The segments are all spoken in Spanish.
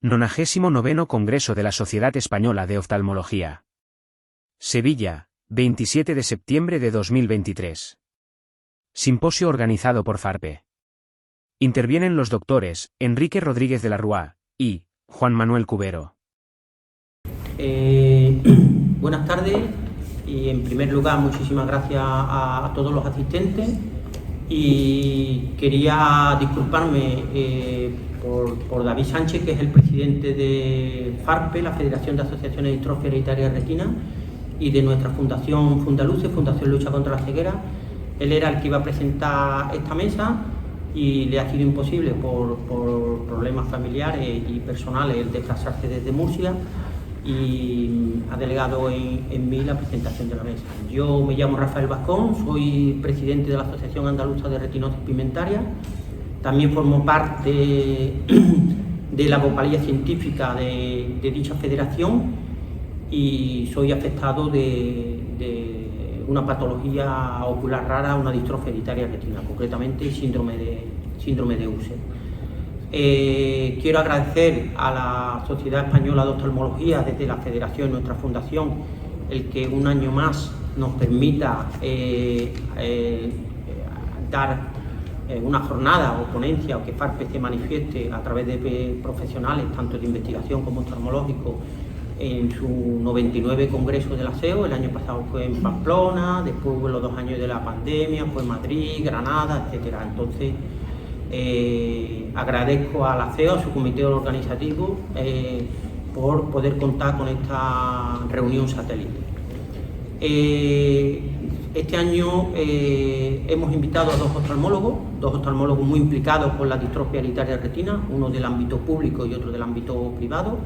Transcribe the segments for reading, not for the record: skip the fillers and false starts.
99º Congreso de la Sociedad Española de Oftalmología. Sevilla, 27 de septiembre de 2023. Simposio organizado por FARPE. Intervienen los doctores Enrique Rodríguez de la Rúa y Juan Manuel Cubero. Buenas tardes y en primer lugar muchísimas gracias a todos los asistentes y quería disculparme por David Sánchez, que es el presidente de FARPE, la Federación de Asociaciones de Distrofia Hereditaria de Retina, y de nuestra fundación Fundaluce, Fundación Lucha contra la Ceguera. Él era el que iba a presentar esta mesa y le ha sido imposible por problemas familiares y personales el desplazarse desde Murcia y ha delegado en mí la presentación de la mesa. Yo me llamo Rafael Vascón, soy presidente de la Asociación Andaluza de Retinosis Pigmentaria. También formo parte de la vocalía científica de dicha federación y soy afectado de una patología ocular rara, una distrofia hereditaria retina, concretamente síndrome de Usher. Quiero agradecer a la Sociedad Española de Oftalmología, desde la Federación, nuestra fundación, el que un año más nos permita dar una jornada o ponencia, o que FARPE se manifieste a través de profesionales, tanto de investigación como oftalmológicos, en su 99 Congreso de la SEO. El año pasado fue en Pamplona, después hubo los 2 años de la pandemia, fue en Madrid, Granada, etcétera. Entonces, agradezco a la CEO, a su comité organizativo, por poder contar con esta reunión satélite. Este año hemos invitado a dos oftalmólogos muy implicados con la distrofia hereditaria de retina, uno del ámbito público y otro del ámbito privado.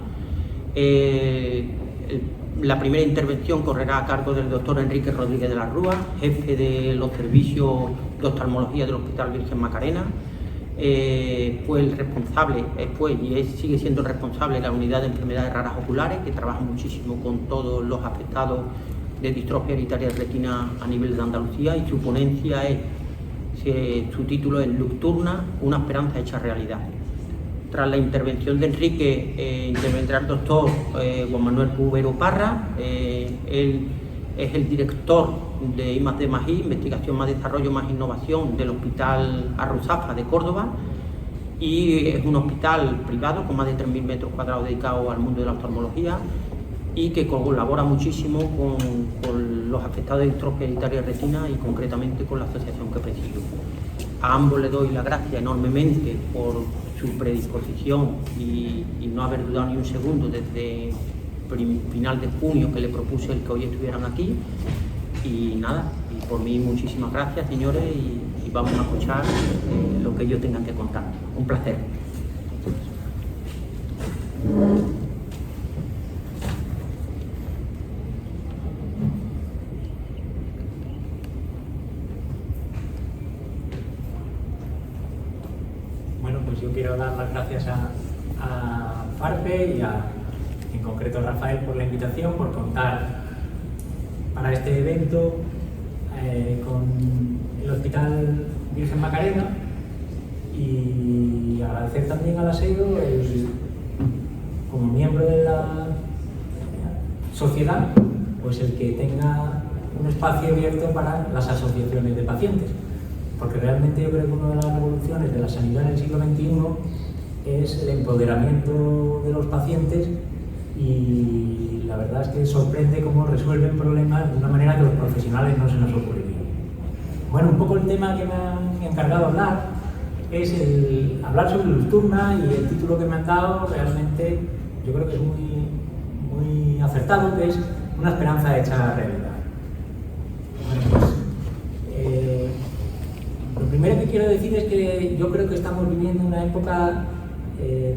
La primera intervención correrá a cargo del doctor Enrique Rodríguez de la Rúa, jefe de los servicios de oftalmología del Hospital Virgen Macarena. Fue el responsable, sigue siendo el responsable de la unidad de enfermedades raras oculares, que trabaja muchísimo con todos los afectados de distrofia hereditaria de retina a nivel de Andalucía, y su ponencia su título es Nocturna, una esperanza hecha realidad. Tras la intervención de Enrique, intervendrá el doctor Juan Manuel Cubero Parra. Él es el director de I+D+I, Investigación más Desarrollo más Innovación, del Hospital Arruzafa de Córdoba, y es un hospital privado con más de 3.000 metros cuadrados dedicado al mundo de la oftalmología y que colabora muchísimo con los afectados de distrofia hereditaria de retina y concretamente con la asociación que presido. A ambos les doy las gracias enormemente por su predisposición y no haber dudado ni un segundo desde final de junio que le propuse el que hoy estuvieran aquí. Y nada, y por mí muchísimas gracias, señores, y vamos a escuchar lo que ellos tengan que contar. Un placer. Bueno, pues yo quiero dar las gracias a FARPE y en concreto a Rafael por la invitación, por contar para este evento con el Hospital Virgen Macarena, y agradecer también a la SEO como miembro de la sociedad, pues el que tenga un espacio abierto para las asociaciones de pacientes, porque realmente yo creo que una de las revoluciones de la sanidad en el siglo XXI es el empoderamiento de los pacientes, y la verdad es que sorprende cómo resuelven problemas de una manera que los profesionales no se nos ocurriría. Bueno, un poco el tema que me han encargado hablar es hablar sobre Nocturna, y el título que me han dado realmente yo creo que es muy acertado, que es una esperanza hecha realidad. Bueno, pues lo primero que quiero decir es que yo creo que estamos viviendo una época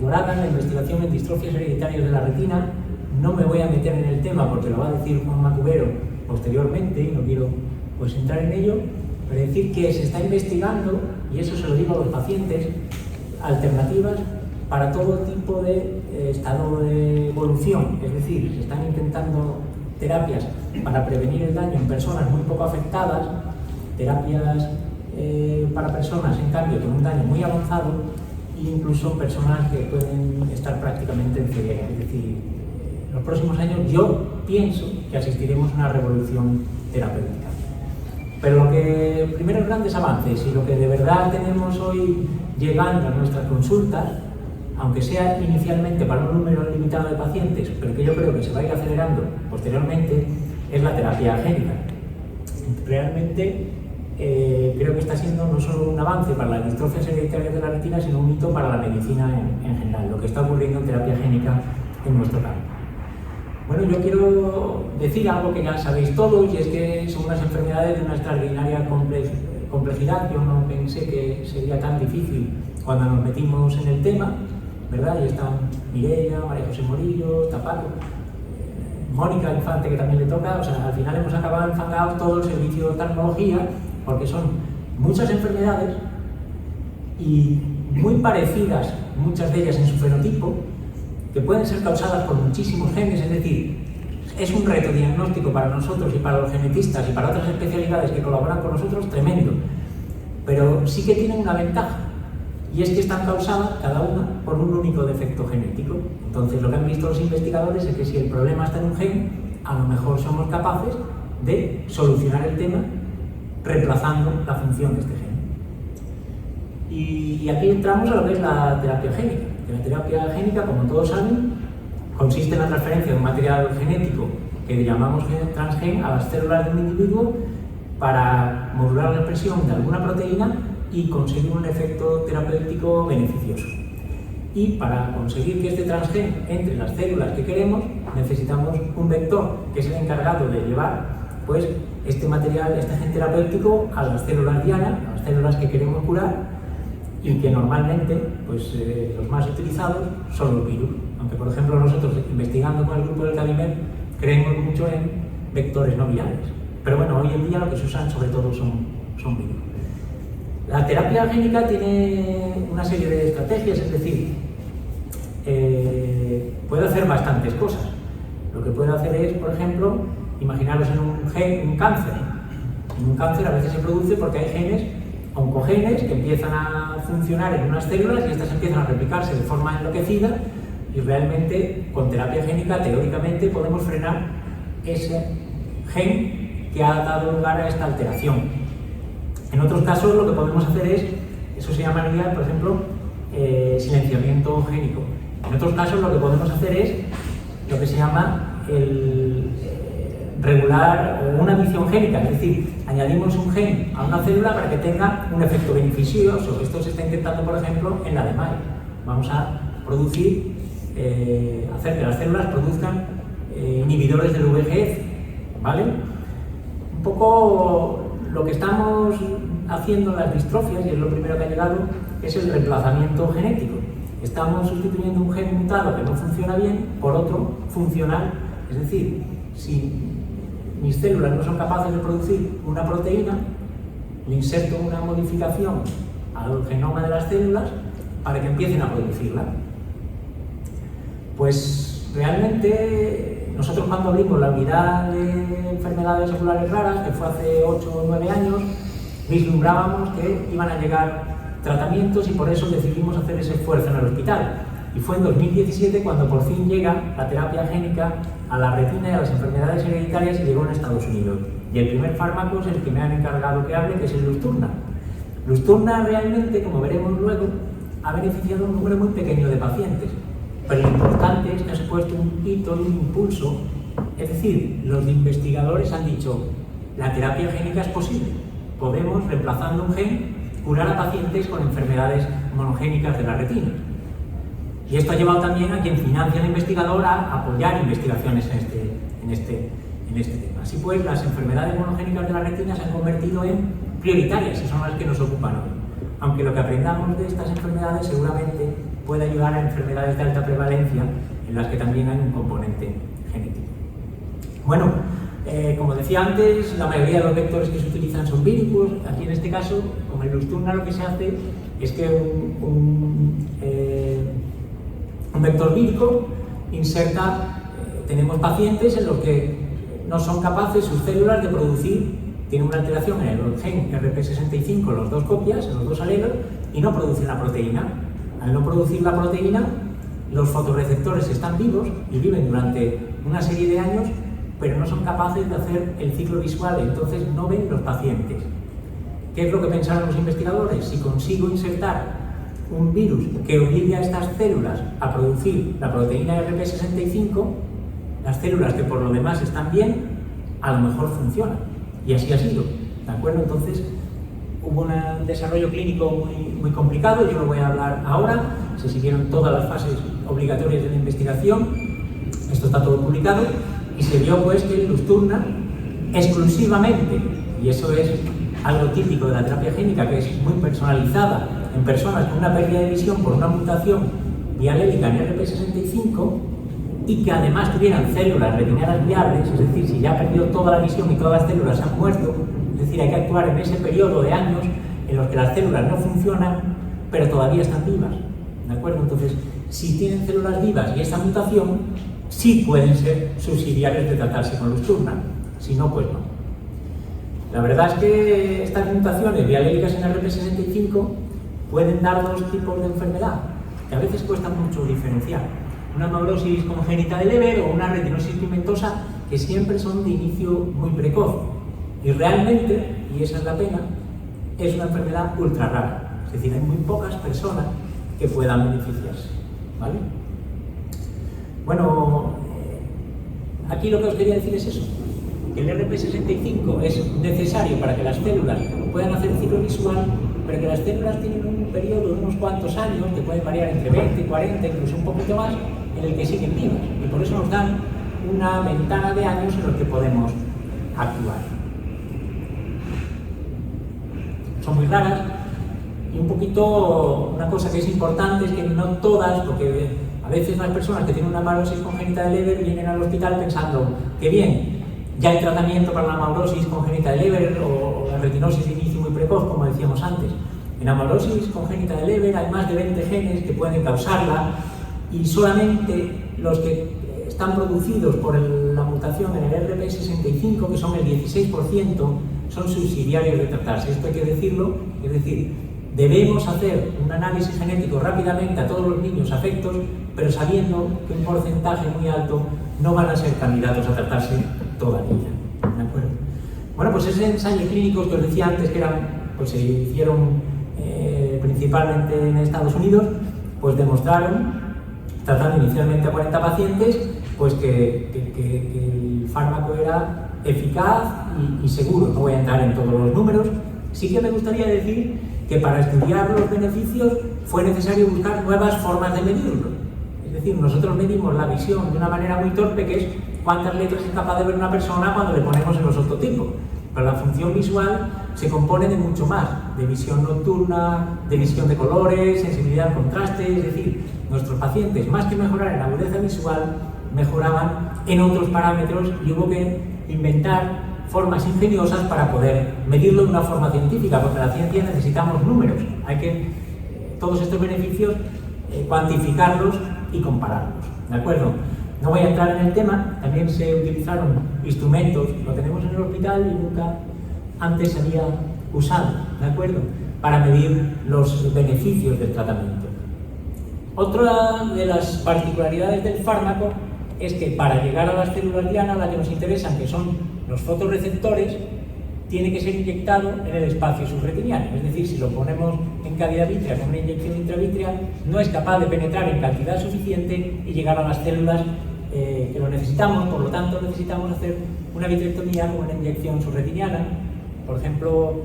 dorada en la investigación en distrofias hereditarias de la retina. No me voy a meter en el tema porque lo va a decir Juan Manuel Cubero posteriormente y no quiero entrar en ello, pero decir que se está investigando, y eso se lo digo a los pacientes, alternativas para todo tipo de estado de evolución. Es decir, se están intentando terapias para prevenir el daño en personas muy poco afectadas, terapias para personas en cambio con un daño muy avanzado, e incluso personas que pueden estar prácticamente en ceguera. Es decir, en los próximos años yo pienso que asistiremos a una revolución terapéutica. Pero lo que, primeros grandes avances y lo que de verdad tenemos hoy llegando a nuestras consultas, aunque sea inicialmente para un número limitado de pacientes, pero que yo creo que se va a ir acelerando posteriormente, es la terapia génica. Realmente creo que está siendo no solo un avance para las distrofias hereditarias de la retina, sino un hito para la medicina en general, lo que está ocurriendo en terapia génica en nuestro campo. Bueno, yo quiero decir algo que ya sabéis todos, y es que son unas enfermedades de una extraordinaria complejidad. Yo no pensé que sería tan difícil cuando nos metimos en el tema, ¿verdad? Y están Mireia, María José Morillo, Paco, Mónica Infante, que también le toca. O sea, al final hemos acabado enfangados todo el servicio de oftalmología, porque son muchas enfermedades y muy parecidas, muchas de ellas en su fenotipo, que pueden ser causadas por muchísimos genes. Es decir, es un reto diagnóstico para nosotros y para los genetistas y para otras especialidades que colaboran con nosotros tremendo, pero sí que tienen una ventaja, y es que están causadas cada una por un único defecto genético. Entonces, lo que han visto los investigadores es que si el problema está en un gen, a lo mejor somos capaces de solucionar el tema reemplazando la función de este gen. Y aquí entramos a lo que es la terapia génica. La terapia génica, como todos saben, consiste en la transferencia de un material genético que llamamos transgen a las células de un individuo para modular la expresión de alguna proteína y conseguir un efecto terapéutico beneficioso. Y para conseguir que este transgen entre en las células que queremos, necesitamos un vector que es el encargado de llevar pues, este material, este gen terapéutico a las células diana, a las células que queremos curar, y que normalmente pues, los más utilizados son los virus. Aunque, por ejemplo, nosotros, investigando con el grupo del CABIMED, creemos mucho en vectores no virales. Pero bueno, hoy en día lo que se usan sobre todo son virus. La terapia génica tiene una serie de estrategias, es decir, puede hacer bastantes cosas. Lo que puede hacer es, por ejemplo, imaginaros en un cáncer. En un cáncer a veces se produce porque hay genes, oncogenes, que empiezan a funcionar en unas células y estas empiezan a replicarse de forma enloquecida, y realmente con terapia génica teóricamente podemos frenar ese gen que ha dado lugar a esta alteración. En otros casos lo que podemos hacer es, eso se llamaría, por ejemplo, silenciamiento génico. En otros casos lo que podemos hacer es lo que se llama el regular o una adición génica, es decir, añadimos un gen a una célula para que tenga un efecto beneficioso. Esto se está intentando, por ejemplo, en la de May. Vamos a producir, hacer que las células produzcan inhibidores del VEGF, ¿vale? Un poco lo que estamos haciendo en las distrofias, y es lo primero que ha llegado, es el reemplazamiento genético. Estamos sustituyendo un gen mutado que no funciona bien por otro funcional. Es decir, si mis células no son capaces de producir una proteína, le inserto una modificación al genoma de las células para que empiecen a producirla. Pues realmente nosotros, cuando abrimos la unidad de enfermedades oculares raras, que fue hace 8 o 9 años, vislumbrábamos que iban a llegar tratamientos, y por eso decidimos hacer ese esfuerzo en el hospital. Y fue en 2017 cuando por fin llega la terapia génica a la retina y a las enfermedades hereditarias, y llegó en Estados Unidos. Y el primer fármaco es el que me han encargado que hable, que es el Luxturna. Luxturna realmente, como veremos luego, ha beneficiado a un número muy pequeño de pacientes. Pero lo importante es que ha supuesto un hito y un impulso. Es decir, los investigadores han dicho, la terapia génica es posible. Podemos, reemplazando un gen, curar a pacientes con enfermedades monogénicas de la retina. Y esto ha llevado también a quien financia al investigador a apoyar investigaciones en este tema. Así pues, las enfermedades monogénicas de la retina se han convertido en prioritarias, y son las que nos ocupan hoy. Aunque lo que aprendamos de estas enfermedades seguramente puede ayudar a enfermedades de alta prevalencia, en las que también hay un componente genético. Bueno, como decía antes, la mayoría de los vectores que se utilizan son víricos. Aquí en este caso, con el Luxturna, lo que se hace es que un vector vírico inserta, tenemos pacientes en los que no son capaces sus células de producir, tienen una alteración en el gen RP65, los dos copias, en los dos alelos, y no producen la proteína. al no producir la proteína, los fotorreceptores están vivos y viven durante una serie de años, pero no son capaces de hacer el ciclo visual, entonces no ven los pacientes. ¿Qué es lo que pensaron los investigadores? Si consigo insertar un virus que obligue a estas células a producir la proteína RP65, las células que por lo demás están bien, a lo mejor funcionan. Y así ha sido, ¿de acuerdo? Entonces, hubo un desarrollo clínico muy complicado, yo lo voy a hablar ahora, se siguieron todas las fases obligatorias de la investigación, esto está todo publicado, y se vio pues que Luxturna exclusivamente, y eso es algo típico de la terapia génica, que es muy personalizada en personas con una pérdida de visión por una mutación bialélica en RP65 y que además tuvieran células retinianas viables, es decir, si ya perdió toda la visión y todas las células han muerto, es decir, hay que actuar en ese periodo de años en los que las células no funcionan, pero todavía están vivas, ¿de acuerdo? Entonces, si tienen células vivas y esta mutación, sí pueden ser subsidiarios de tratarse con Luxturna, si no, pues no. La verdad es que estas mutaciones bialélicas en RP65 pueden dar dos tipos de enfermedad, que a veces cuesta mucho diferenciar. Una amaurosis congénita de Leber o una retinosis pigmentosa, que siempre son de inicio muy precoz. Y realmente, y esa es la pena, es una enfermedad ultra rara. Es decir, hay muy pocas personas que puedan beneficiarse, ¿vale? Bueno, aquí lo que os quería decir es eso, que el RP65 es necesario para que las células puedan hacer ciclo visual, pero que las células tienen un periodo de unos cuantos años, que puede variar entre 20, 40, incluso un poquito más, en el que siguen vivas, y por eso nos dan una ventana de años en los que podemos actuar. Son muy raras, y un poquito, una cosa que es importante es que no todas, porque a veces las personas que tienen una amaurosis congénita de Leber vienen al hospital pensando que bien, ya hay tratamiento para la amaurosis congénita de Leber o la retinosis de inicio muy precoz, como decíamos antes. En amaurosis congénita de Leber hay más de 20 genes que pueden causarla y solamente los que están producidos por la mutación en el RP65, que son el 16%, son subsidiarios de tratarse. Esto hay que decirlo, es decir, debemos hacer un análisis genético rápidamente a todos los niños afectos, pero sabiendo que un porcentaje muy alto no van a ser candidatos a tratarse todavía. ¿De acuerdo? Bueno, pues esos ensayos clínicos que os decía antes que eran, pues se hicieron principalmente en Estados Unidos, pues demostraron, tratando inicialmente a 40 pacientes, pues que el fármaco era eficaz y seguro. No voy a entrar en todos los números. Sí que me gustaría decir que para estudiar los beneficios fue necesario buscar nuevas formas de medirlo. Es decir, nosotros medimos la visión de una manera muy torpe, que es cuántas letras es capaz de ver una persona cuando le ponemos el osototipo. Pero la función visual se compone de mucho más, de visión nocturna, de visión de colores, sensibilidad al contraste, es decir, nuestros pacientes, más que mejorar en la agudeza visual, mejoraban en otros parámetros y hubo que inventar formas ingeniosas para poder medirlo de una forma científica, porque en la ciencia necesitamos números, hay que todos estos beneficios cuantificarlos y compararlos, ¿de acuerdo? No voy a entrar en el tema, también se utilizaron instrumentos, lo tenemos en el hospital y nunca antes se había usado, ¿de acuerdo? Para medir los beneficios del tratamiento. Otra de las particularidades del fármaco es que para llegar a las células diana, las que nos interesan, que son los fotorreceptores, tiene que ser inyectado en el espacio subretiniano. Es decir, si lo ponemos en cavidad vítrea con una inyección intravítrea, no es capaz de penetrar en cantidad suficiente y llegar a las células que lo necesitamos. Por lo tanto, necesitamos hacer una vitrectomía con una inyección subretiniana. Por ejemplo,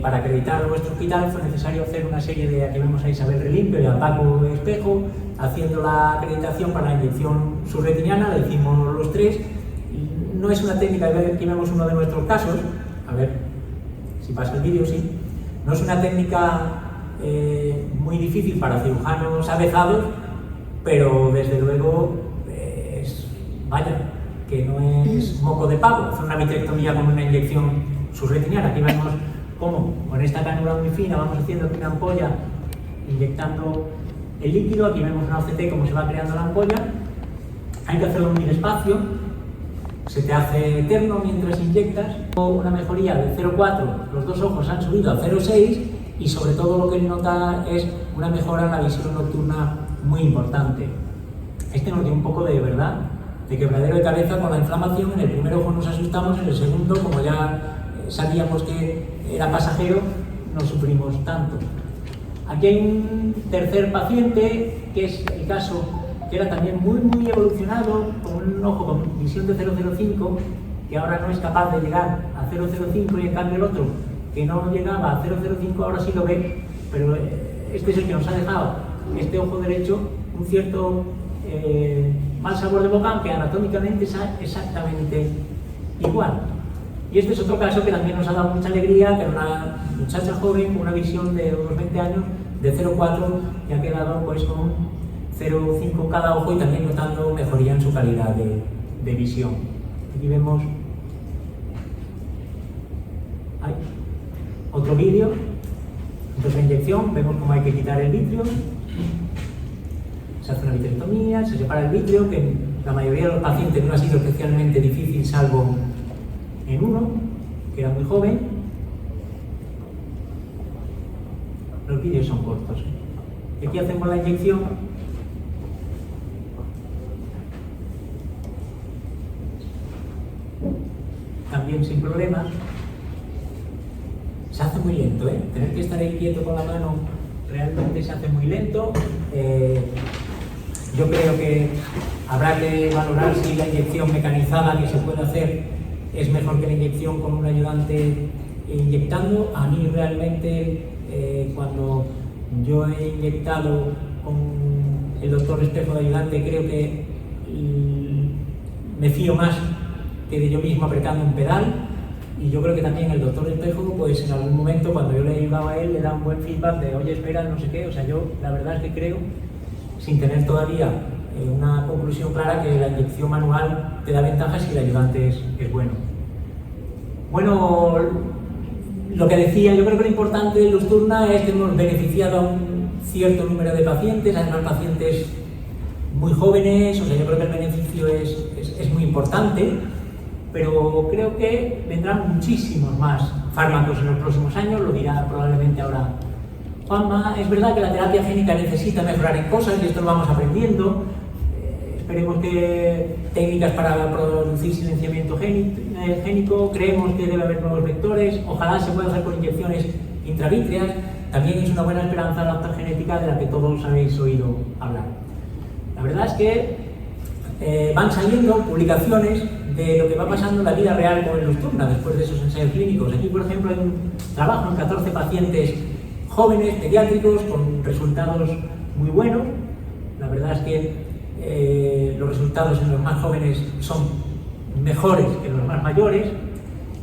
para acreditar nuestro hospital fue necesario hacer una serie de, aquí vemos a Isabel Relimpio y a Paco Espejo, haciendo la acreditación para la inyección subretiniana, la hicimos los tres. No es una técnica, aquí vemos uno de nuestros casos, a ver si pasa el vídeo, sí. No es una técnica muy difícil para cirujanos avezados, pero desde luego, vaya, que no es moco de pavo, hacer una vitrectomía con una inyección subretiniana. Aquí vemos cómo con esta cánula muy fina vamos haciendo una ampolla, inyectando el líquido. Aquí vemos una OCT, cómo se va creando la ampolla. Hay que hacerlo muy despacio, se te hace eterno mientras inyectas. Una mejoría de 0,4, los dos ojos han subido a 0,6 y sobre todo lo que él nota es una mejora en la visión nocturna muy importante. Este nos dio un poco de verdad, de quebradero de cabeza con la inflamación. En el primer ojo nos asustamos, en el segundo, como ya sabíamos que era pasajero, no sufrimos tanto. Aquí hay un tercer paciente, que es el caso que era también muy evolucionado, con un ojo con visión de 0,05, que ahora no es capaz de llegar a 0,05, y en cambio el otro, que no llegaba a 0,05, ahora sí lo ve, pero este es el que nos ha dejado este ojo derecho un cierto mal sabor de boca, aunque anatómicamente es exactamente igual. Y este es otro caso que también nos ha dado mucha alegría, que era una muchacha joven con una visión de unos 20 años, de 0,4, y ha quedado pues con 0,5 cada ojo, y también notando mejoría en su calidad de visión. Aquí vemos otro vídeo. Entonces, la inyección, vemos cómo hay que quitar el vitrio. Se hace una vitrectomía, se separa el vitrio, que en la mayoría de los pacientes no ha sido especialmente difícil, salvo en uno, que era muy joven. Los vídeos son cortos. Aquí hacemos la inyección. También sin problemas. Se hace muy lento, ¿eh? Tener que estar ahí quieto con la mano realmente se hace muy lento. Yo creo que habrá que valorar si la inyección mecanizada que se puede hacer es mejor que la inyección con un ayudante inyectando. A mí realmente, cuando yo he inyectado con el doctor Espejo de ayudante, creo que me fío más que de yo mismo apretando un pedal. Y yo creo que también el doctor Espejo, pues en algún momento, cuando yo le he ayudado a él, le da un buen feedback de, oye, espera, no sé qué. O sea, yo la verdad es que creo, sin tener todavía una conclusión clara, que la inyección manual te da ventajas si el ayudante es bueno. Bueno, lo que decía, yo creo que lo importante de Lusturna es que hemos beneficiado a un cierto número de pacientes, además pacientes muy jóvenes. O sea, yo creo que el beneficio es muy importante. Pero creo que vendrán muchísimos más fármacos en los próximos años, lo dirá probablemente ahora Juanma. Es verdad que la terapia génica necesita mejorar en cosas, y esto lo vamos aprendiendo. Esperemos que técnicas para producir silenciamiento génico, creemos que debe haber nuevos vectores, ojalá se pueda hacer con inyecciones intravítreas. También es una buena esperanza la optogenética, de la que todos habéis oído hablar. La verdad es que van saliendo publicaciones de lo que va pasando en la vida real con el Lusturna después de esos ensayos clínicos. Aquí, por ejemplo, hay un trabajo en 14 pacientes jóvenes, pediátricos, con resultados muy buenos. La verdad es que los resultados en los más jóvenes son mejores que en los más mayores.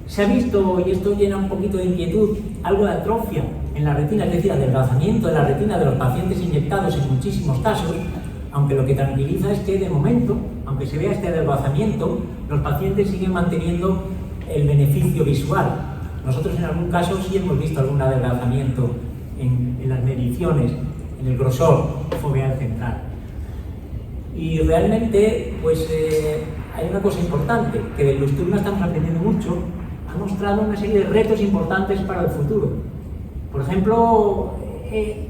Se ha visto, y esto llena un poquito de inquietud, algo de atrofia en la retina, es decir, adelgazamiento de la retina de los pacientes inyectados en muchísimos casos, aunque lo que tranquiliza es que de momento, aunque se vea este adelgazamiento, los pacientes siguen manteniendo el beneficio visual. Nosotros en algún caso sí hemos visto algún adelgazamiento en las mediciones, en el grosor foveal central. Y realmente, pues hay una cosa importante, que del Lusturna estamos aprendiendo mucho. Ha mostrado una serie de retos importantes para el futuro. Por ejemplo,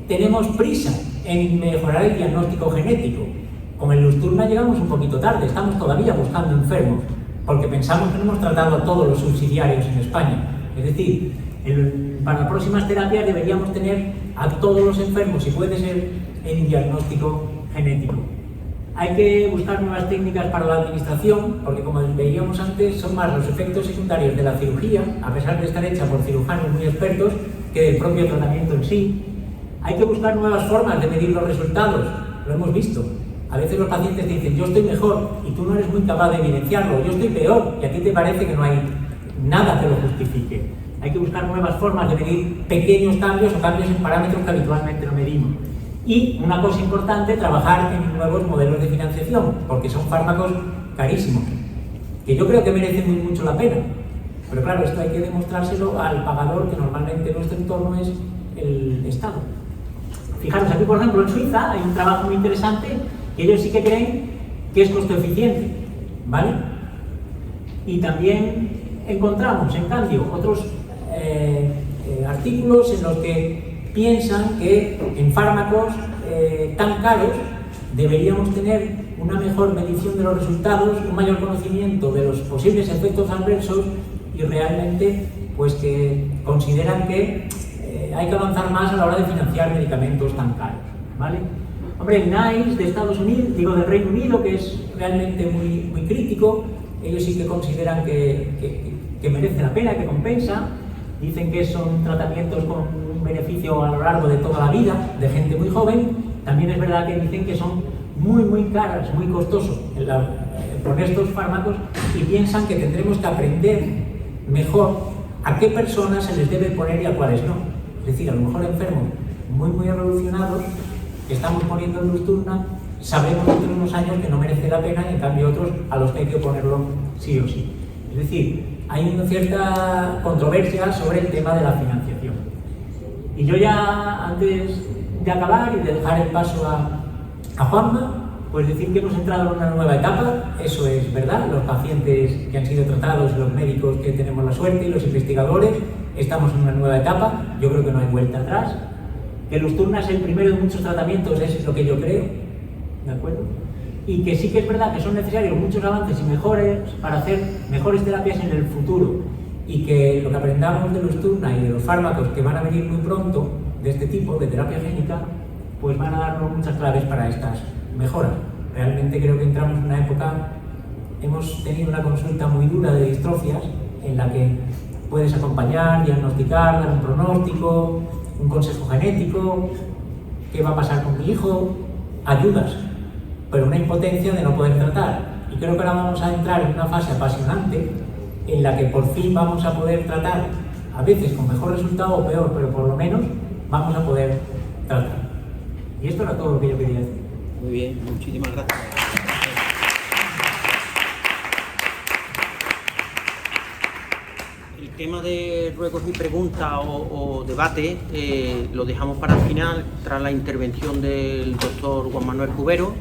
tenemos prisa en mejorar el diagnóstico genético. Con el Lusturna llegamos un poquito tarde, estamos todavía buscando enfermos, porque pensamos que no hemos tratado a todos los subsidiarios en España. Es decir, para próximas terapias deberíamos tener a todos los enfermos, si puede ser, en diagnóstico genético. Hay que buscar nuevas técnicas para la administración, porque como veíamos antes, son más los efectos secundarios de la cirugía, a pesar de estar hecha por cirujanos muy expertos, que del propio tratamiento en sí. Hay que buscar nuevas formas de medir los resultados, lo hemos visto. A veces los pacientes dicen, yo estoy mejor, y tú no eres muy capaz de evidenciarlo, yo estoy peor, y a ti te parece que no hay nada que lo justifique. Hay que buscar nuevas formas de medir pequeños cambios o cambios en parámetros que habitualmente no medimos. Y una cosa importante, trabajar en nuevos modelos de financiación, porque son fármacos carísimos, que yo creo que merecen muy mucho la pena. Pero claro, esto hay que demostrárselo al pagador, que normalmente en nuestro entorno es el Estado. Fijaros, aquí por ejemplo en Suiza hay un trabajo muy interesante que ellos sí que creen que es costo eficiente, ¿vale? Y también encontramos, en cambio, otros artículos en los que piensan que en fármacos tan caros deberíamos tener una mejor medición de los resultados, un mayor conocimiento de los posibles efectos adversos y realmente pues que consideran que hay que avanzar más a la hora de financiar medicamentos tan caros, ¿vale? Hombre, el NICE de Estados Unidos, digo del Reino Unido, que es realmente muy crítico, ellos sí que consideran que merece la pena, que compensa, dicen que son tratamientos con un beneficio a lo largo de toda la vida, de gente muy joven. También es verdad que dicen que son muy caras, muy costosos poner estos fármacos y piensan que tendremos que aprender mejor a qué personas se les debe poner y a cuáles no. Es decir, a lo mejor enfermos muy evolucionados que estamos poniendo en Luxturna, sabemos dentro de unos años que no merece la pena y en cambio otros a los que hay que ponerlo sí o sí. Es decir, hay una cierta controversia sobre el tema de la financiación. Y yo ya, antes de acabar y de dejar el paso a Juanma, pues decir que hemos entrado en una nueva etapa, eso es verdad, los pacientes que han sido tratados, los médicos que tenemos la suerte y los investigadores, estamos en una nueva etapa, yo creo que no hay vuelta atrás. Que Luxturna es el primero de muchos tratamientos, es lo que yo creo, ¿de acuerdo? Y que sí que es verdad que son necesarios muchos avances y mejores para hacer mejores terapias en el futuro y que lo que aprendamos de Luxturna y de los fármacos que van a venir muy pronto de este tipo, de terapia génica, pues van a darnos muchas claves para estas mejoras. Realmente creo que entramos en una época, hemos tenido una consulta muy dura de distrofias en la que puedes acompañar, diagnosticar, dar un pronóstico, un consejo genético, qué va a pasar con mi hijo, ayudas, pero una impotencia de no poder tratar. Y creo que ahora vamos a entrar en una fase apasionante en la que por fin vamos a poder tratar, a veces con mejor resultado o peor, pero por lo menos vamos a poder tratar. Y esto era todo lo que yo quería decir. Muy bien, muchísimas gracias. El tema de ruegos y preguntas o debate lo dejamos para el final, tras la intervención del doctor Juan Manuel Cubero,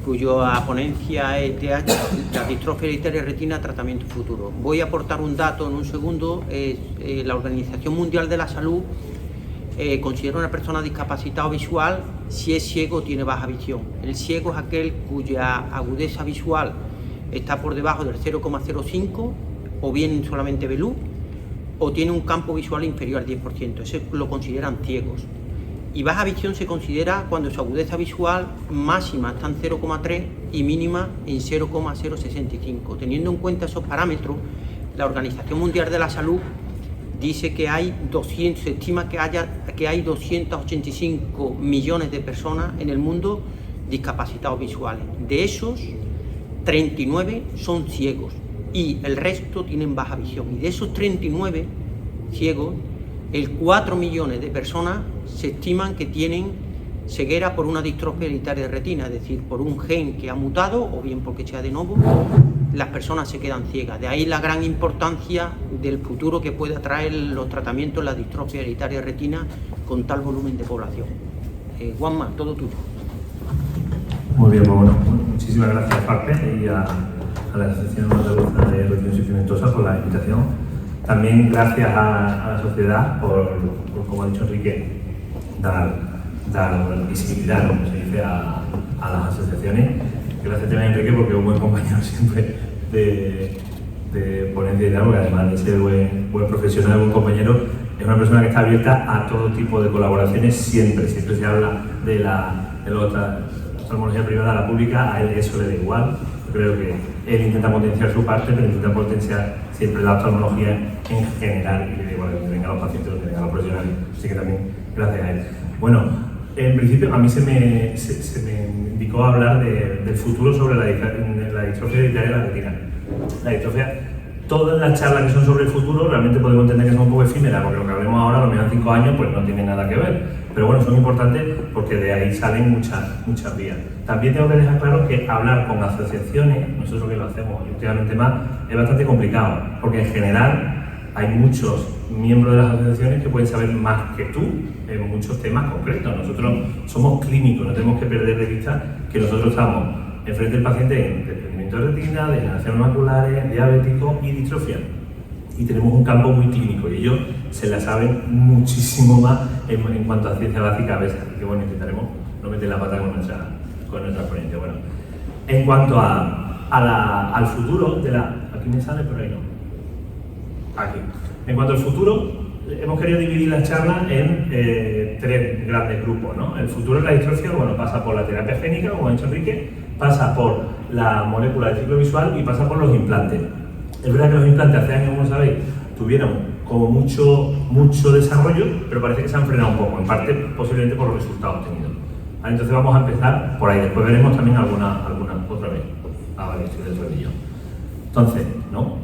cuya ponencia es la distrofia hereditaria de retina, tratamiento futuro. Voy a aportar un dato en un segundo. La Organización Mundial de la Salud considera una persona discapacitada visual si es ciego o tiene baja visión. El ciego es aquel cuya agudeza visual está por debajo del 0,05 o bien solamente ve luz o tiene un campo visual inferior al 10%. Eso lo consideran ciegos. Y baja visión se considera cuando su agudeza visual máxima está en 0,3 y mínima en 0,065. Teniendo en cuenta esos parámetros, la Organización Mundial de la Salud dice que se estima que hay 285 millones de personas en el mundo discapacitados visuales. De esos, 39 son ciegos y el resto tienen baja visión. Y de esos 39 ciegos, 4 millones de personas se estiman que tienen ceguera por una distrofia hereditaria de retina, es decir, por un gen que ha mutado o bien porque sea de nuevo, las personas se quedan ciegas. De ahí la gran importancia del futuro que puede traer los tratamientos de la distrofia hereditaria de retina con tal volumen de población. Juanma, todo tuyo. Muy bien, pues bueno, muchísimas gracias FARPE y a la Asociación Andaluza de Retinosis Pigmentosas por la invitación. También gracias a la sociedad por, como ha dicho Enrique, dar visibilidad, como se dice, a las asociaciones. Gracias también a Enrique porque es un buen compañero siempre de ponencia y tal, porque además de ser buen profesional, buen compañero, es una persona que está abierta a todo tipo de colaboraciones siempre se habla de la oftalmología privada a la pública, a él eso le da igual. Yo creo que él intenta potenciar su parte, pero intenta potenciar siempre la oftalmología en general y le da igual que vengan los pacientes o que vengan los profesionales, así que también gracias a él. Bueno, en principio a mí se me indicó hablar del futuro sobre la distrofia hereditaria de la retina. La distrofia, todas las charlas que son sobre el futuro realmente podemos entender que son un poco efímeras, porque lo que hablemos ahora, a lo mejor en 5 años, pues no tiene nada que ver. Pero bueno, son importantes porque de ahí salen muchas vías. También tengo que dejar claro que hablar con asociaciones, nosotros que lo hacemos últimamente más, es bastante complicado, porque en general hay muchos miembros de las asociaciones que pueden saber más que tú en muchos temas concretos. Nosotros somos clínicos, no tenemos que perder de vista que nosotros estamos enfrente del paciente en desprendimiento de retina, degeneraciones maculares, diabético y distrofia. y tenemos un campo muy clínico y ellos se la saben muchísimo más en cuanto a ciencia básica a veces, así que bueno, intentaremos no meter la pata con nuestra ponencia. Bueno, en cuanto al futuro de la... Aquí me sale, pero ahí no. Aquí. En cuanto al futuro, hemos querido dividir la charla en 3 grandes grupos, ¿no? El futuro de la distrofia, bueno, pasa por la terapia génica, como ha dicho Enrique, pasa por la molécula de ciclo visual y pasa por los implantes. Es verdad que los implantes hace años, como sabéis, tuvieron como mucho desarrollo, pero parece que se han frenado un poco, en parte posiblemente por los resultados obtenidos. Vale, entonces vamos a empezar por ahí, después veremos también alguna otra vez. Vale, estoy dentro de ello. Entonces, ¿no?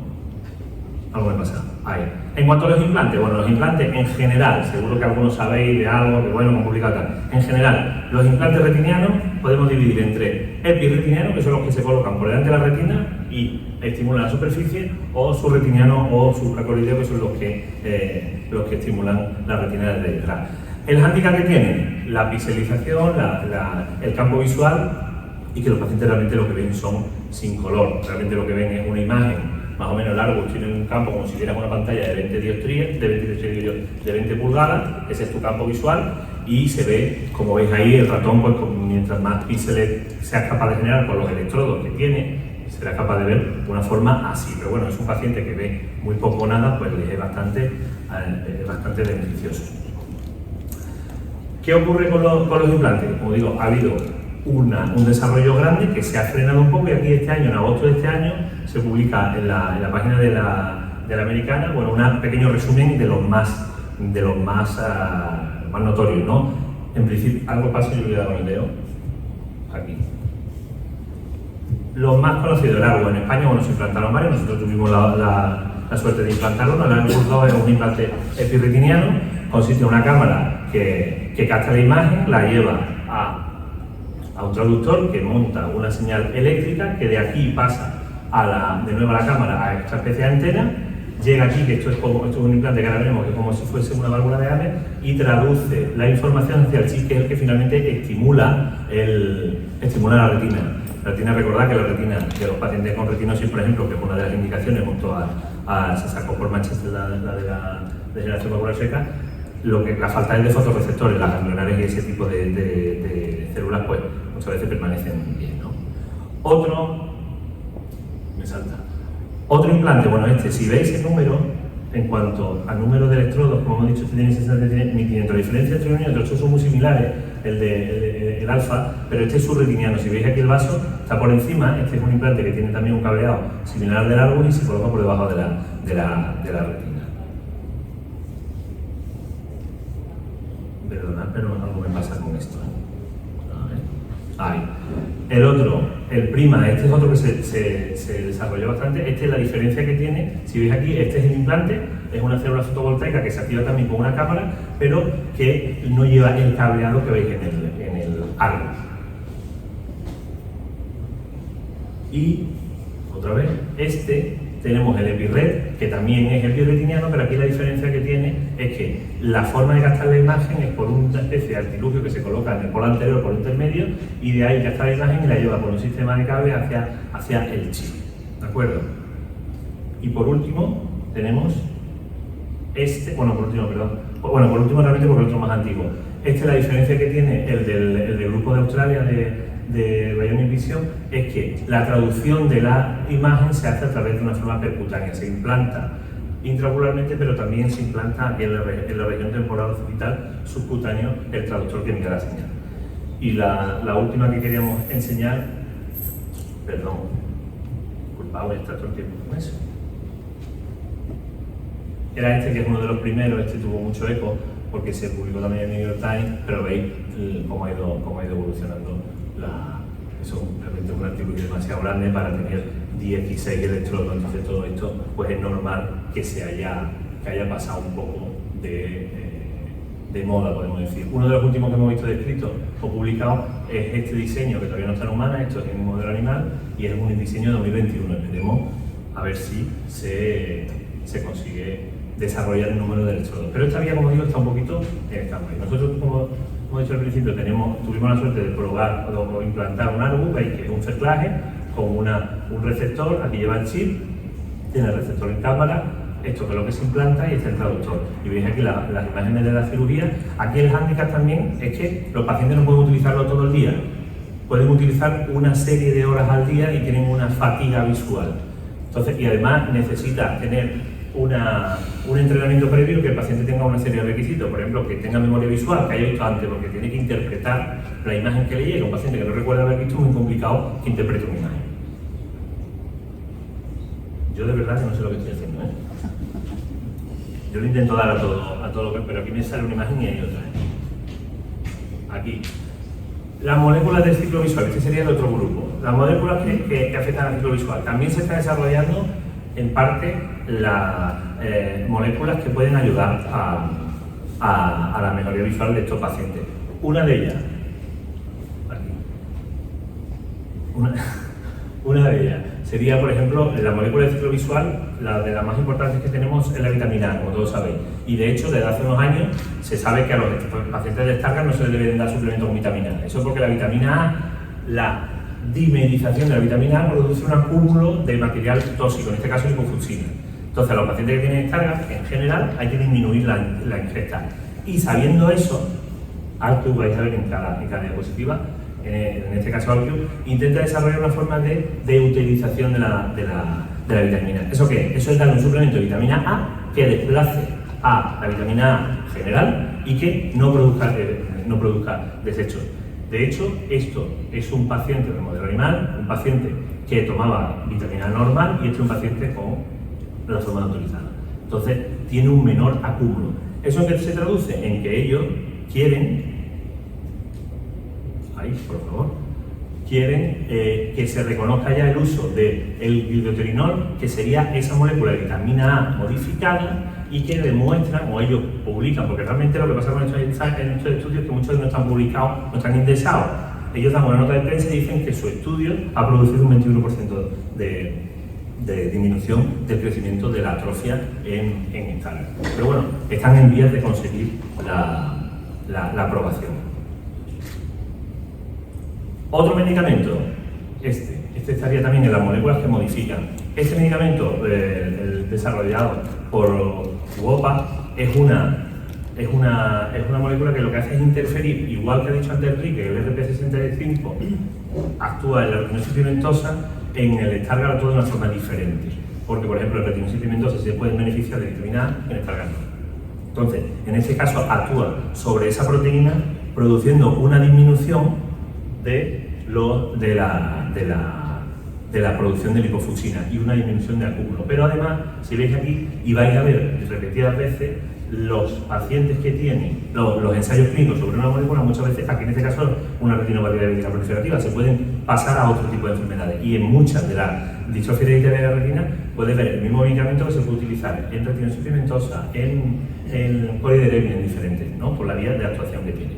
Algo me pasa. Ahí. En cuanto a los implantes, bueno, los implantes en general, seguro que algunos sabéis de algo, que bueno, complicado tal. En general, los implantes retinianos podemos dividir entre epirretinianos, que son los que se colocan por delante de la retina y estimulan la superficie, o subretinianos o supracoroideo, que son los que estimulan la retina desde detrás. El hándicap que tiene la pixelización, el campo visual, y que los pacientes realmente lo que ven son sin color, realmente lo que ven es una imagen más o menos largo, tiene un campo como si tuvieras una pantalla de 20 dioptrías, de 20 pulgadas, ese es tu campo visual, y se ve, como veis ahí, el ratón, pues mientras más píxeles seas capaz de generar con los electrodos que tiene, será capaz de ver de una forma así. Pero bueno, es un paciente que ve muy poco o nada, pues le es bastante beneficioso. ¿Qué ocurre con los implantes? Como digo, ha habido un desarrollo grande que se ha frenado un poco, y aquí este año, en agosto de este año, se publica en la página de la Americana, bueno, un pequeño resumen de los más notorios, ¿no? En principio, algo pasa, yo voy a dar un dedo aquí. Los más conocidos, el árbol en España, bueno, se implantaron varios, nosotros tuvimos la suerte de implantarlo, ¿no? El árbol es un implante epirretiniano, consiste en una cámara que capta la imagen, la lleva a un traductor que monta una señal eléctrica que de aquí pasa de nuevo a la cámara a esta especie de antena, llega aquí, que esto es un implante que ahora veremos que es como si fuese una válvula de AME, y traduce la información hacia el chip, que es el que finalmente estimula la retina. La retina, recordad que la retina de los pacientes con retinosis, por ejemplo, que es una de las indicaciones junto se sacó por Manchester la de la degeneración macular seca, la falta es de fotorreceptores, las ganglionares y ese tipo de células, pues muchas veces permanecen bien, ¿no? Otro implante, bueno, si veis el número, en cuanto al número de electrodos, como hemos dicho, este tiene 60, 1500. La diferencia entre uno y otro, estos son muy similares, el alfa, pero este es subretiniano. Si veis aquí el vaso, está por encima, este es un implante que tiene también un cableado similar al del árbol y se coloca por debajo de la retina. Perdonad, pero algo me pasa con esto. Ahí. El prima, este es otro que se desarrolló bastante. Esta es la diferencia que tiene. Si veis aquí, este es el implante, es una célula fotovoltaica que se activa también con una cámara, pero que no lleva el cableado que veis en el árbol. Y, otra vez, tenemos el EpiRet, que también es epirretiniano, pero aquí la diferencia que tiene es que la forma de captar la imagen es por una especie de artilugio que se coloca en el polo anterior, por intermedio, y de ahí capta la imagen y la lleva por un sistema de cable hacia el chip. ¿De acuerdo? Y por último, tenemos por último realmente porque el otro más antiguo. La diferencia que tiene el del grupo de Australia de Bionic Vision es que la traducción de la imagen se hace a través de una forma percutánea, se implanta intraocularmente, pero también se implanta aquí en la región temporal occipital subcutáneo el traductor que envía la señal. Y la última que queríamos enseñar, perdón, disculpa, voy a estar todo el tiempo con eso. Era que es uno de los primeros, tuvo mucho eco porque se publicó también en el New York Times, pero veis cómo ha ido evolucionando eso es realmente un artículo demasiado grande para tener 16 electrodos, entonces todo esto pues es normal que haya pasado un poco de moda, podemos decir. Uno de los últimos que hemos visto descrito o publicado es este diseño que todavía no está en humana, esto es en un modelo animal y es un diseño de 2021, esperemos a ver si se consigue desarrollar el número de electrodos. Pero esta vía, como digo, está un poquito en stand-by. Nosotros, como he dicho al principio, tuvimos la suerte de probar o implantar un árbol, que es un cerclaje con un receptor, aquí lleva el chip, tiene el receptor en cámara, esto que es lo que se implanta y está el traductor. Y veis aquí las imágenes de la cirugía. Aquí el hándicap también es que los pacientes no pueden utilizarlo todo el día. Pueden utilizar una serie de horas al día y tienen una fatiga visual. Entonces, y además necesita tener un entrenamiento previo, que el paciente tenga una serie de requisitos, por ejemplo, que tenga memoria visual, que haya visto antes, porque tiene que interpretar la imagen que le llega. Un paciente que no recuerda haber visto, es muy complicado que interprete una imagen. Yo de verdad que no sé lo que estoy haciendo, ¿eh? Yo lo intento dar a todo lo que... Pero aquí me sale una imagen y hay otra, ¿eh? Aquí. Las moléculas del ciclo visual, este sería el otro grupo. Las moléculas que afectan al ciclo visual. También se está desarrollando, en parte, las moléculas que pueden ayudar a la mejoría visual de estos pacientes. Una de ellas, aquí. Una de ellas sería, por ejemplo, la molécula del ciclo visual, la de las más importantes que tenemos es la vitamina A, como todos sabéis. Y de hecho, desde hace unos años se sabe que a los pacientes de Stargardt no se les deben dar suplementos con vitamina A. Eso porque la vitamina A, la dimerización de la vitamina A produce un acúmulo de material tóxico, en este caso lipofucsina. Entonces, a los pacientes que tienen Stargardt, en general, hay que disminuir la ingesta. Y sabiendo eso, Artur, vais a ver en cada diapositiva, en este caso Artur, intenta desarrollar una forma de utilización de la vitamina. ¿Eso qué? Eso es darle un suplemento de vitamina A que desplace a la vitamina A general y que no produzca desechos. De hecho, esto es un paciente de modelo animal, un paciente que tomaba vitamina A normal y este es un paciente con la forma autorizada. Entonces, tiene un menor acúmulo. ¿Eso en qué se traduce? En que ellos quieren que se reconozca ya el uso del glutatiónino, que sería esa molécula de vitamina A modificada, y que demuestran, o ellos publican, porque realmente lo que pasa con estos estudios es que muchos no están publicados, no están indexados. Ellos dan una nota de prensa y dicen que su estudio ha producido un 21% de disminución del crecimiento de la atrofia en Stargardt. Pero bueno, están en vías de conseguir la aprobación. Otro medicamento, este estaría también en las moléculas que modifican. Este medicamento, el desarrollado por UOPA, es una molécula que lo que hace es interferir, igual que ha dicho antes Enrique, el RP65 actúa en la retinosis pigmentosa, en el Stargardt actúa de una forma diferente. Porque, por ejemplo, el retinosis pigmentosa se puede beneficiar de vitamina A, en el Stargardt no. Entonces, en este caso actúa sobre esa proteína, produciendo una disminución de la producción de lipofucsina y una disminución de acúmulo. Pero además, si veis aquí, y vais a ver repetidas veces, los pacientes que tienen los ensayos clínicos sobre una molécula, muchas veces, aquí en este caso, una retinopatía diabética proliferativa, se pueden pasar a otro tipo de enfermedades. Y en muchas de las distrofias hereditarias de la retina, puedes ver el mismo medicamento que se puede utilizar en retinosis pigmentosa, en polideremia, en diferentes, ¿no? Por la vía de actuación que tiene.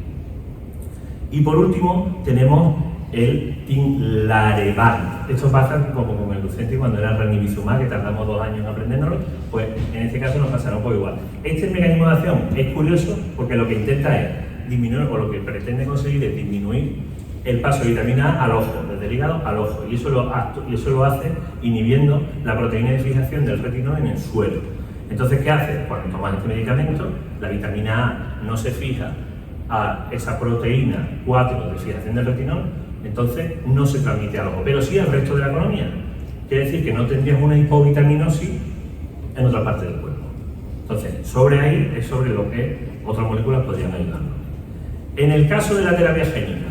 Y por último, tenemos el Tinlarebant. Esto pasa como con el Lucentis cuando era el ranibizumab, que tardamos 2 años en aprendérnoslo, pues en este caso nos pasará un poco igual. Este mecanismo de acción es curioso porque lo que intenta es disminuir, o lo que pretende conseguir es disminuir el paso de vitamina A al ojo, desde el hígado al ojo, y eso lo hace inhibiendo la proteína de fijación del retinol en el suelo. Entonces, ¿qué hace? Cuando tomas este medicamento, la vitamina A no se fija a esa proteína 4 de fijación del retinol, entonces no se transmite al ojo, pero sí al resto de la colonia. Quiere decir que no tendrías una hipovitaminosis en otra parte del cuerpo. Entonces, sobre ahí es sobre lo que otras moléculas podrían ayudarnos. En el caso de la terapia génica,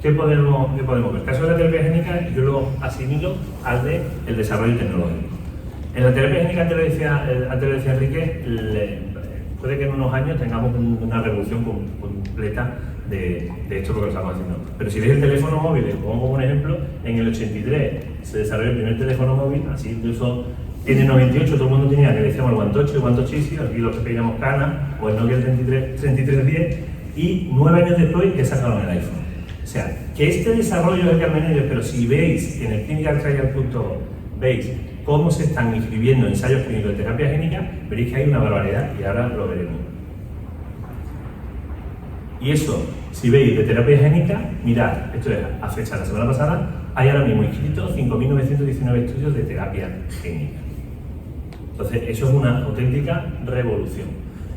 ¿qué podemos ver? El caso de la terapia génica yo lo asimilo al del desarrollo tecnológico. En la terapia génica, antes lo decía Enrique, puede que en unos años tengamos una revolución completa de esto que estamos haciendo. Pero si veis el teléfono móvil, os pongo como un ejemplo, en el 83 se desarrolló el primer teléfono móvil, así incluso en el 98 todo el mundo tenía, que decíamos el Guantocho, el Guantochisi, aquí los que peinamos cana, o el Nokia 3310, y 9 años después ya sacaron el iPhone. O sea, que este desarrollo es el que han venido, pero si veis en el clinicaltrial.org, veis cómo se están inscribiendo ensayos clínicos de terapia génica, veréis que hay una barbaridad y ahora lo veremos. Y eso, si veis de terapia génica, mirad, esto es a fecha de la semana pasada, hay ahora mismo inscritos 5.919 estudios de terapia génica. Entonces, eso es una auténtica revolución.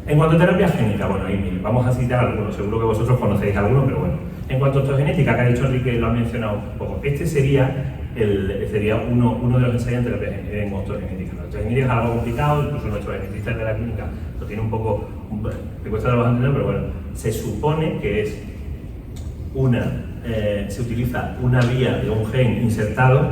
En cuanto a terapia génica, bueno, ahí mire, vamos a citar algunos, seguro que vosotros conocéis algunos, pero bueno. En cuanto a osteogenética, que ha dicho Enrique, lo ha mencionado un poco, este sería uno de los ensayos en terapia en osteogenética. La osteogenética es algo complicado, incluso nuestros genetistas de la clínica lo tienen un poco, me cuesta trabajar entender, pero bueno, se supone que es se utiliza una vía de un gen insertado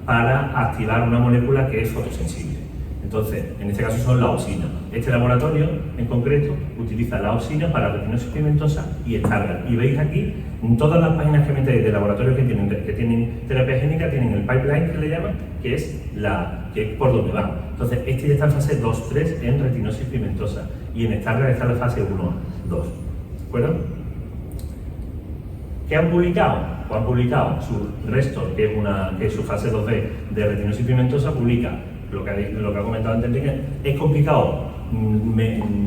para activar una molécula que es fotosensible. Entonces, en este caso son la opsina. Este laboratorio, en concreto, utiliza la opsina para retinosis pigmentosa y Stargardt. Y veis aquí, en todas las páginas que metéis de laboratorios que tienen terapia génica, tienen el pipeline que le llaman, que es por donde van. Entonces, este ya está en fase 2-3 en retinosis pigmentosa y en Stargardt está en la fase 1-2. ¿De acuerdo? ¿Qué han publicado? Pues han publicado su Restor, que es su fase 2B de retinosis pigmentosa, publica lo que ha comentado antes Enrique. Es complicado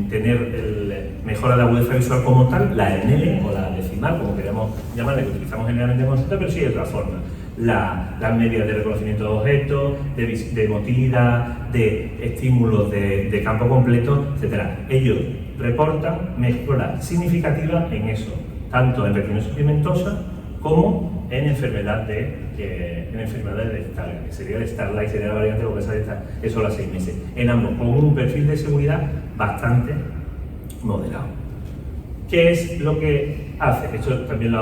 tener mejora de agudeza visual como tal, la NL o la decimal, como queramos llamarla, que utilizamos generalmente en consulta, pero sí hay otra forma. Las medidas de reconocimiento de objetos, de motilidad, de estímulos de campo completo, etc. Ellos reportan mejora significativa en eso, tanto en retinosis pigmentosa como en enfermedades de Stargardt, que sería el Starlight, sería la variante porque eso a las 6 meses. En ambos, con un perfil de seguridad bastante moderado. ¿Qué es lo que hace? Esto también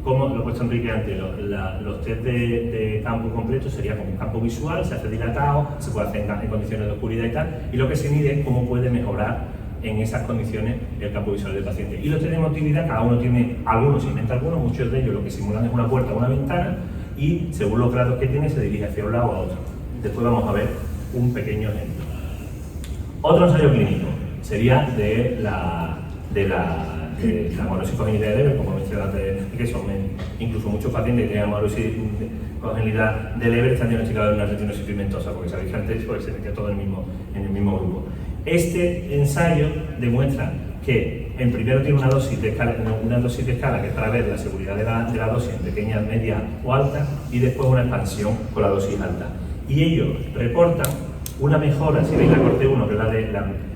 como lo ha puesto Enrique antes, los test de campo completo sería como un campo visual, se hace dilatado, se puede hacer en condiciones de oscuridad y tal, y lo que se mide es cómo puede mejorar en esas condiciones el campo visual del paciente. Y los test de motilidad, cada uno tiene, algunos inventa algunos, muchos de ellos lo que simulan es una puerta o una ventana, y según los grados que tiene se dirige hacia un lado o a otro. Después vamos a ver un pequeño ejemplo. Otro ensayo clínico sería de la amaurosis congénita de Leber, como mencioné antes, que son incluso muchos pacientes que tienen amaurosis congénita de Leber están diagnosticados de una retinosis pigmentosa, porque sabéis que antes pues, se metía todo en el mismo grupo. Este ensayo demuestra que en primero tiene una dosis de escala que es para ver la seguridad de la dosis en pequeña, media o alta, y después una expansión con la dosis alta. Y ellos reportan una mejora, si veis la corte 1, que es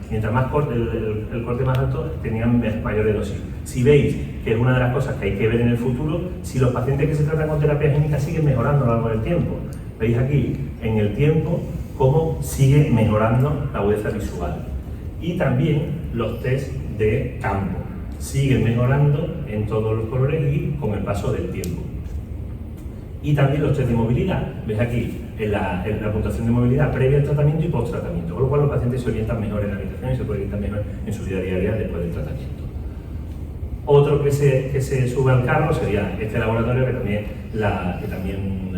mientras más corte, el corte más alto, tenían mayores dosis. Si veis que es una de las cosas que hay que ver en el futuro, si los pacientes que se tratan con terapia génica siguen mejorando a lo largo del tiempo. Veis aquí en el tiempo cómo sigue mejorando la agudeza visual. Y también los test de campo siguen mejorando en todos los colores y con el paso del tiempo. Y también los test de movilidad. Ves aquí en la puntuación de movilidad previa al tratamiento y post tratamiento, con lo cual los pacientes se orientan mejor en la habitación y se pueden orientar mejor en su vida diaria después del tratamiento. Otro que se sube al carro sería este laboratorio que también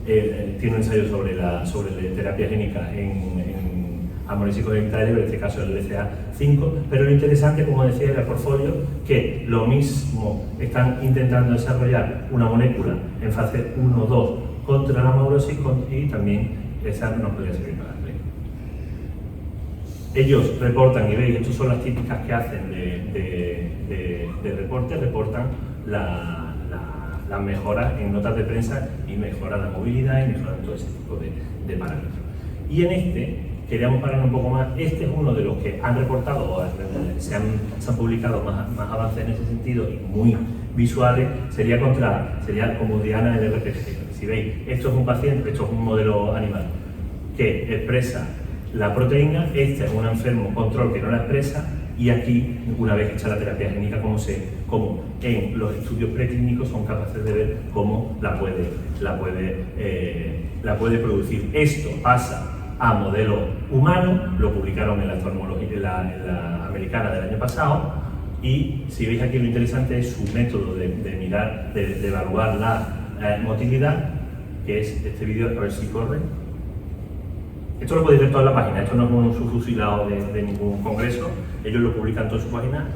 tiene un ensayo sobre la terapia génica en amaurosis congénita de Leber, en este caso el LCA5, pero lo interesante, como decía, era el portfolio, que lo mismo están intentando desarrollar una molécula en fase 1-2 contra la amaurosis y también esa nos podría servir para el rey. Ellos reportan, y veis, estas son las típicas que hacen de reporte, reportan las mejoras en notas de prensa y mejoran la movilidad y mejoran todo ese tipo de parámetros. Y en este queríamos parar un poco más. Este es uno de los que han reportado o se han publicado más avances en ese sentido y muy visuales. Sería como Diana del RPG. Si veis, esto es un paciente, esto es un modelo animal que expresa la proteína, este es un enfermo control que no la expresa, y aquí, una vez hecha la terapia génica, como en los estudios preclínicos son capaces de ver cómo la puede producir. Esto pasa a modelo humano, lo publicaron en la americana del año pasado, y si veis aquí lo interesante es su método de evaluar la motilidad, que es este vídeo, a ver si corre. Esto lo podéis ver toda en la página, esto no es un subfusilado de ningún congreso, ellos lo publican toda su página,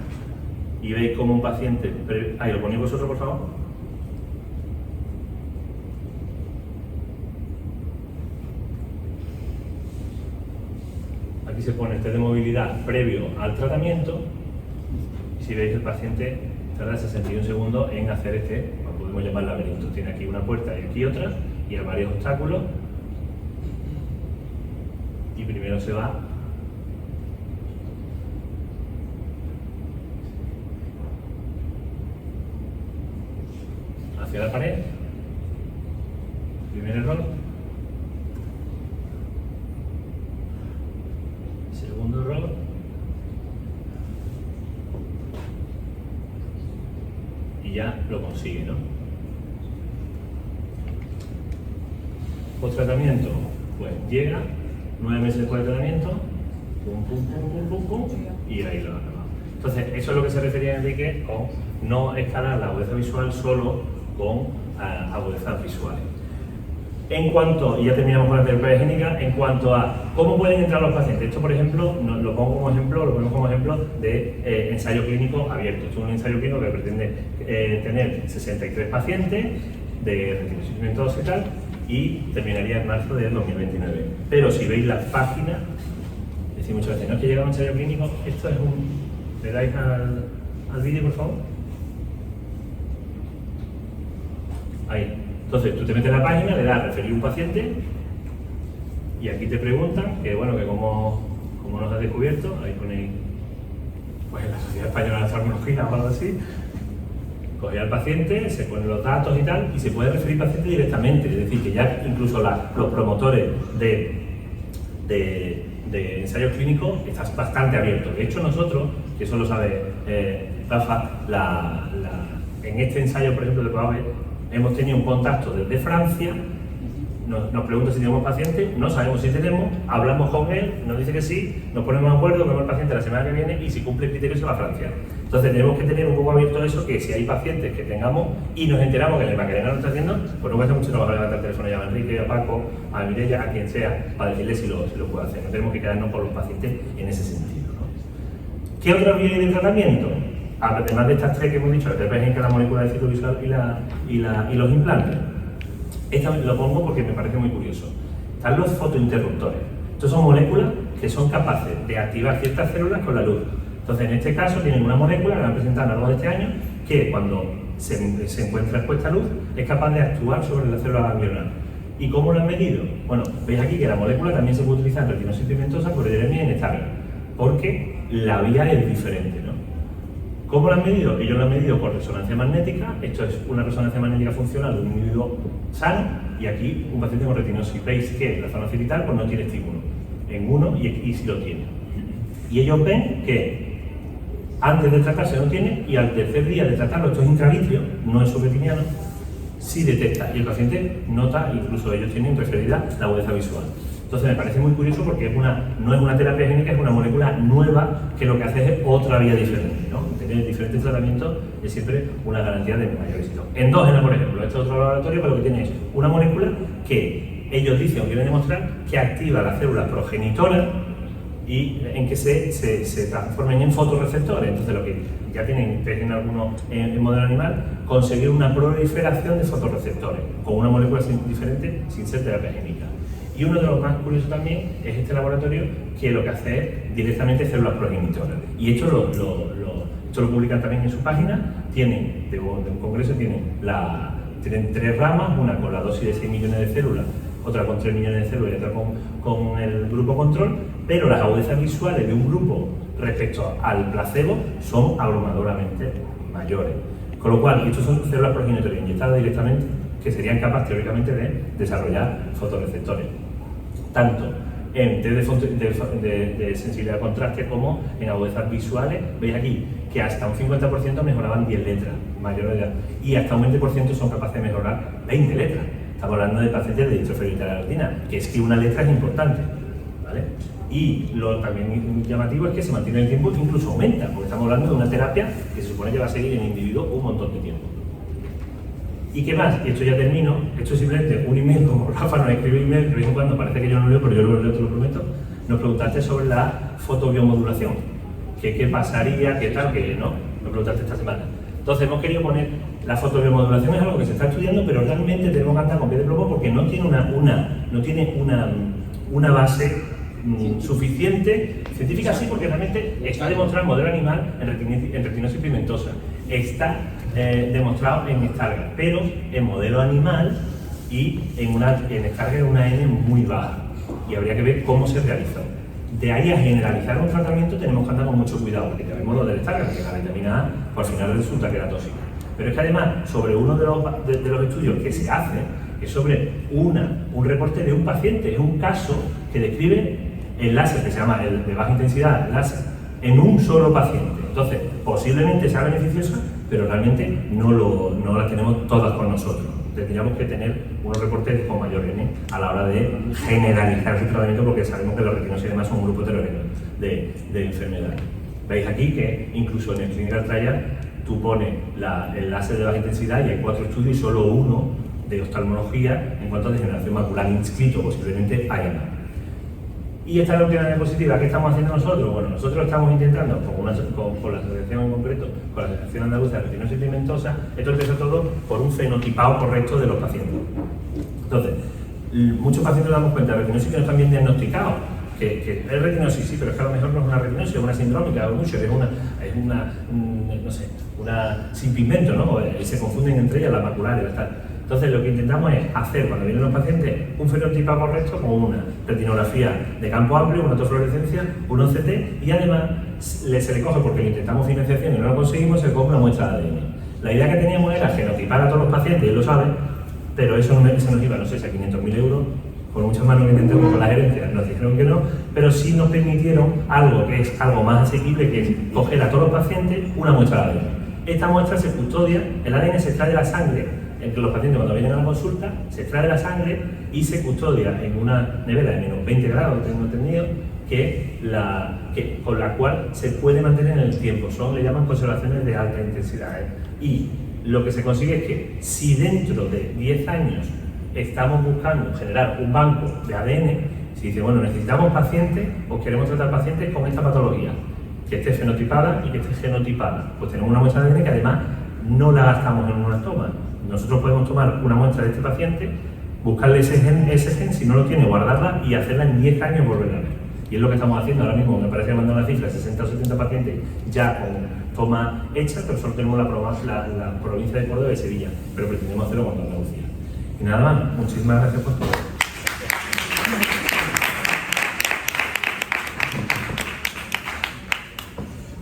y veis como un paciente, ahí lo ponéis vosotros por favor. Aquí se pone el test de movilidad previo al tratamiento, y si veis el paciente tarda 61 segundos en hacer lo podemos llamar laberinto. Tiene aquí una puerta y aquí otra, y hay varios obstáculos. y primero se va hacia la pared, primer error, segundo error, y ya lo consigue, ¿no? Post-tratamiento, pues llega, 9 meses después del tratamiento, pum, pum, pum, pum, pum, pum, y ahí lo ha acabado. Entonces, eso es lo que se refería Enrique con no escalar la agudeza visual solo con agudezas visuales. En cuanto, y ya terminamos con la terapia génica, en cuanto a cómo pueden entrar los pacientes, esto por ejemplo, lo pongo como ejemplo, lo ponemos como ejemplo de ensayo clínico abierto. Esto es un ensayo clínico que pretende tener 63 pacientes de retinosis pigmentosa y tal, y terminaría en marzo de 2029. Pero si veis la página, decís muchas veces, no es que llega un ensayo clínico, esto es un... ¿Le dais al vídeo, por favor? Ahí. Entonces, tú te metes en la página, le das a referir un paciente, y aquí te preguntan que, bueno, que cómo nos has descubierto, ahí ponéis, pues en la Sociedad Española de Oftalmología o algo así, cogéis al paciente, se ponen los datos y tal, y se puede referir paciente directamente, es decir, que ya incluso los promotores de ensayos clínicos están bastante abiertos. De hecho, nosotros, que eso lo sabe Rafa, en este ensayo, por ejemplo, de PAVE, hemos tenido un contacto desde Francia, nos pregunta si tenemos paciente, no sabemos si tenemos, hablamos con él, nos dice que sí, nos ponemos de acuerdo, vemos al paciente la semana que viene y si cumple el criterio se va a Francia. Entonces tenemos que tener un poco abierto eso, que si hay pacientes que tengamos y nos enteramos que el Macarena lo está haciendo, pues no cuesta mucho trabajo levantar el teléfono y llamar a Enrique, a Paco, a Mireia, a quien sea, para decirle si lo puede hacer. No tenemos que quedarnos por los pacientes en ese sentido, ¿no? ¿Qué otra vía hay de tratamiento? Además de estas tres que hemos dicho, la terapia génica, la molécula de ciclo visual y los implantes. Esta lo pongo porque me parece muy curioso. Están los fotointerruptores. Estos son moléculas que son capaces de activar ciertas células con la luz. Entonces, en este caso, tienen una molécula que la han presentado a lo largo de este año que, cuando se encuentra expuesta a luz, es capaz de actuar sobre la célula ganglionar. ¿Y cómo lo han medido? Bueno, veis aquí que la molécula también se puede utilizar en retinosis pigmentosa, choroideremia y en Stargardt, porque la vía es diferente, ¿no? ¿Cómo lo han medido? Ellos lo han medido por resonancia magnética. Esto es una resonancia magnética funcional de un individuo sano, y aquí un paciente con retinosis. Veis que la zona occipital pues no tiene estímulo en uno y sí lo tiene. Y ellos ven que antes de tratarse no tiene, y al tercer día de tratarlo, esto es intravítrea, no es subretiniano, sí detecta, y el paciente nota, incluso ellos tienen referida la agudeza visual. Entonces me parece muy curioso porque no es una terapia génica, es una molécula nueva que lo que hace es otra vía diferente, ¿no? Tener diferentes tratamientos es siempre una garantía de mayor éxito. Endógena, por ejemplo, este es otro laboratorio, pero lo que tiene es una molécula que ellos dicen o quieren demostrar que activa las células progenitoras y en que se transformen en fotorreceptores. Entonces lo que ya tienen en algunos en modelo animal, conseguir una proliferación de fotorreceptores con una molécula diferente sin ser terapia génica. Y uno de los más curiosos también es este laboratorio, que lo que hace es directamente células progenitoras. Y esto lo publican también en su página. Tienen, de un congreso, tienen 3 ramas, una con la dosis de 6 millones de células, otra con 3 millones de células y otra con el grupo control, pero las agudezas visuales de un grupo respecto al placebo son abrumadoramente mayores. Con lo cual, estos son células progenitoras inyectadas directamente, que serían capaces teóricamente de desarrollar fotorreceptores, tanto en test de sensibilidad al contraste como en agudezas visuales. Veis aquí que hasta un 50% mejoraban 10 letras mayores de edad, y hasta un 20% son capaces de mejorar 20 letras. Estamos hablando de pacientes de distrofia de la retina, que es que una letra es importante, ¿vale? Y lo también llamativo es que se mantiene el tiempo, incluso aumenta, porque estamos hablando de una terapia que se supone que va a seguir en el individuo un montón de tiempo. ¿Y qué más? Y esto ya termino. Esto es simplemente un email, como Rafa nos escribe email, de vez en cuando parece que yo no leo, pero yo lo leo, te lo prometo. Nos preguntaste sobre la fotobiomodulación, que qué pasaría, qué tal, que no, nos preguntaste esta semana. Entonces hemos querido poner, la fotobiomodulación es algo que se está estudiando, pero realmente tenemos que andar con pie de plomo porque no tiene una base suficiente científica, sí, porque realmente está demostrado en modelo animal en retinosis pigmentosa. Está demostrado en Stargardt, pero en modelo animal y en Stargardt una N muy baja. y habría que ver cómo se realizó. De ahí a generalizar un tratamiento tenemos que andar con mucho cuidado, porque tenemos lo del Stargardt, que la vitamina A pues, al final resulta que era tóxica. Pero es que además, sobre uno de los estudios que se hace, es sobre un reporte de un paciente, es un caso que describe el láser, que se llama el de baja intensidad láser, en un solo paciente. Entonces, posiblemente sea beneficiosa, pero realmente no la tenemos todas con nosotros. Tendríamos que tener unos reportes con mayor N a la hora de generalizar ese tratamiento, porque sabemos que los retinosídemas son un grupo heterogéneo de enfermedades. Veis aquí que incluso en el clinical trial tú pones el láser de baja intensidad y hay 4 estudios y solo uno de oftalmología en cuanto a degeneración macular inscrito, posiblemente haya más. Y esta es la última diapositiva. ¿Qué estamos haciendo nosotros? Bueno, nosotros estamos intentando, con la asociación en concreto, con la Asociación Andaluza de Retinosis Pigmentosa, esto empieza todo por un fenotipado correcto de los pacientes. Entonces, muchos pacientes nos damos cuenta de retinosis que no están bien diagnosticados, que es retinosis, sí, pero es que a lo mejor no es una retinosis, es una sindrómica, es una sin pigmento, ¿no? Y se confunden entre ellas las maculares y las tal. Entonces, lo que intentamos es hacer, cuando vienen los pacientes, un fenotipado correcto con una retinografía de campo amplio, una autofluorescencia, un OCT, y además se le coge, porque intentamos financiación y no lo conseguimos, se coge una muestra de ADN. La idea que teníamos era genotipar a todos los pacientes, él lo sabe, pero eso se nos iba, no sé si a 500.000 euros, por muchas manos que intentemos con la gerencia, nos dijeron que no, pero sí nos permitieron algo que es algo más asequible, que es coger a todos los pacientes una muestra de ADN. Esta muestra se custodia, el ADN se extrae de la sangre, entre los pacientes cuando vienen a la consulta, se extrae de la sangre y se custodia en una nevera de menos 20 grados, tengo entendido, con la cual se puede mantener en el tiempo. Le llaman conservaciones de alta intensidad. Y lo que se consigue es que si dentro de 10 años estamos buscando generar un banco de ADN, si dice, bueno, necesitamos pacientes o queremos tratar pacientes con esta patología, que esté fenotipada y que esté genotipada, pues tenemos una muestra de ADN que además no la gastamos en una toma. Nosotros podemos tomar una muestra de este paciente, buscarle ese gen, si no lo tiene, guardarla y hacerla en 10 años volver a ver. Y es lo que estamos haciendo ahora mismo. Me parece que mandar una cifra, 60 o 70 pacientes ya con toma hecha, pero solo tenemos la provincia de Córdoba y Sevilla, pero pretendemos hacerlo con Andalucía. Y nada más, muchísimas gracias por todo.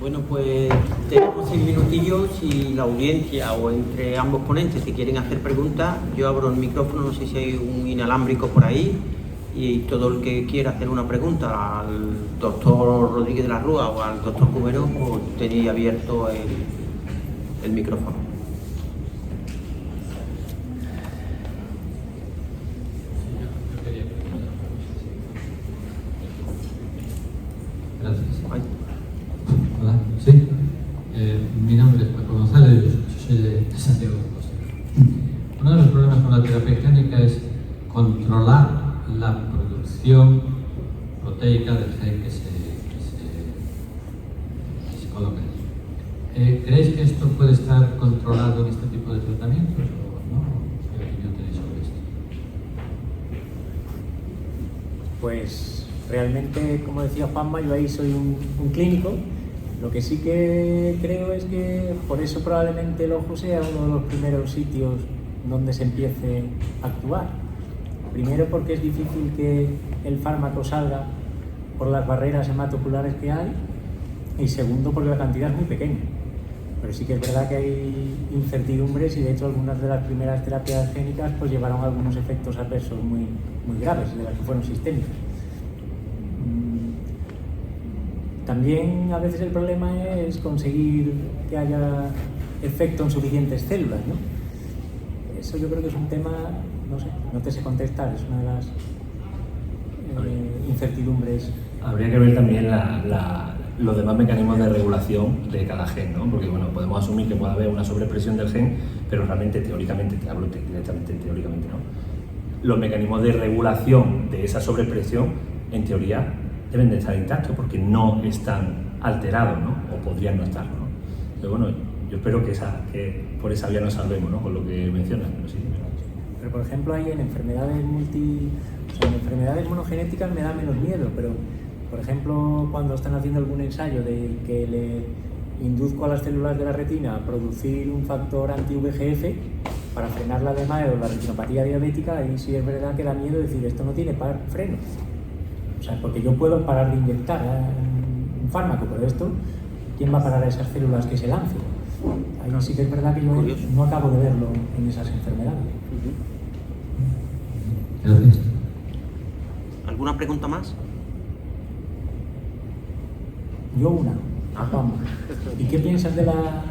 Bueno, pues tenemos 6 minutillos y la audiencia o entre ambos ponentes, si quieren hacer preguntas, yo abro el micrófono, no sé si hay un inalámbrico por ahí, y todo el que quiera hacer una pregunta al doctor Rodríguez de la Rúa o al doctor Cubero, pues tenéis abierto el micrófono. Gracias. Hola, sí. Mi nombre es Paco González, yo soy de Santiago de Compostela. Uno de los problemas con la terapia génica es controlar la producción proteica del gen que se coloca. ¿Creéis que esto puede estar controlado en este tipo de tratamientos o no? ¿Qué opinión tenéis sobre esto? Pues realmente, como decía Juanma, yo ahí soy un clínico. Lo que sí que creo es que por eso probablemente el ojo sea uno de los primeros sitios donde se empiece a actuar. Primero porque es difícil que el fármaco salga por las barreras hematoculares que hay, y segundo porque la cantidad es muy pequeña. Pero sí que es verdad que hay incertidumbres y de hecho algunas de las primeras terapias génicas pues llevaron algunos efectos adversos muy graves, de las que fueron sistémicas. También a veces el problema es conseguir que haya efecto en suficientes células, ¿no? Eso yo creo que es un tema, no te sé contestar, es una de las incertidumbres. Habría que ver también los demás mecanismos de regulación de cada gen, ¿no? Porque bueno, podemos asumir que puede haber una sobreexpresión del gen, pero realmente teóricamente, te hablo directamente teóricamente, ¿no? Los mecanismos de regulación de esa sobreexpresión, en teoría, deben de estar intactos porque no están alterados, ¿no? O podrían no estar, ¿no? Pero bueno, yo espero que por esa vía nos salvemos, ¿no? Con lo que mencionas, pero sí, ¿verdad? Pero por ejemplo ahí en enfermedades en enfermedades monogenéticas me da menos miedo, pero por ejemplo cuando están haciendo algún ensayo de que le induzco a las células de la retina a producir un factor anti-VEGF para frenar la DMAE o la retinopatía diabética, ahí sí es verdad que da miedo decir esto no tiene freno. O sea, porque yo puedo parar de inyectar un fármaco, pero esto, ¿quién va a parar a esas células que se lancen? Ahí sí que es verdad que yo no acabo de verlo en esas enfermedades. Gracias. ¿Alguna pregunta más? Yo una. Vamos. ¿Y qué piensas de la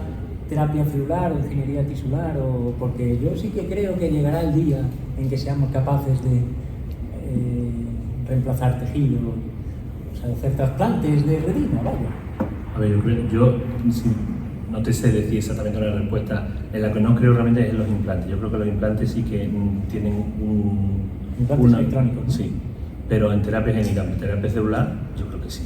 terapia celular o ingeniería tisular? Porque yo sí que creo que llegará el día en que seamos capaces de reemplazar tejido, o sea, hacer trasplantes de retina, vaya. A ver, yo no te sé decir exactamente una respuesta. En la que no creo realmente es en los implantes. Yo creo que los implantes sí que tienen Implantes electrónicos, ¿no? Sí, pero en terapia génica, en terapia celular, yo creo que sí.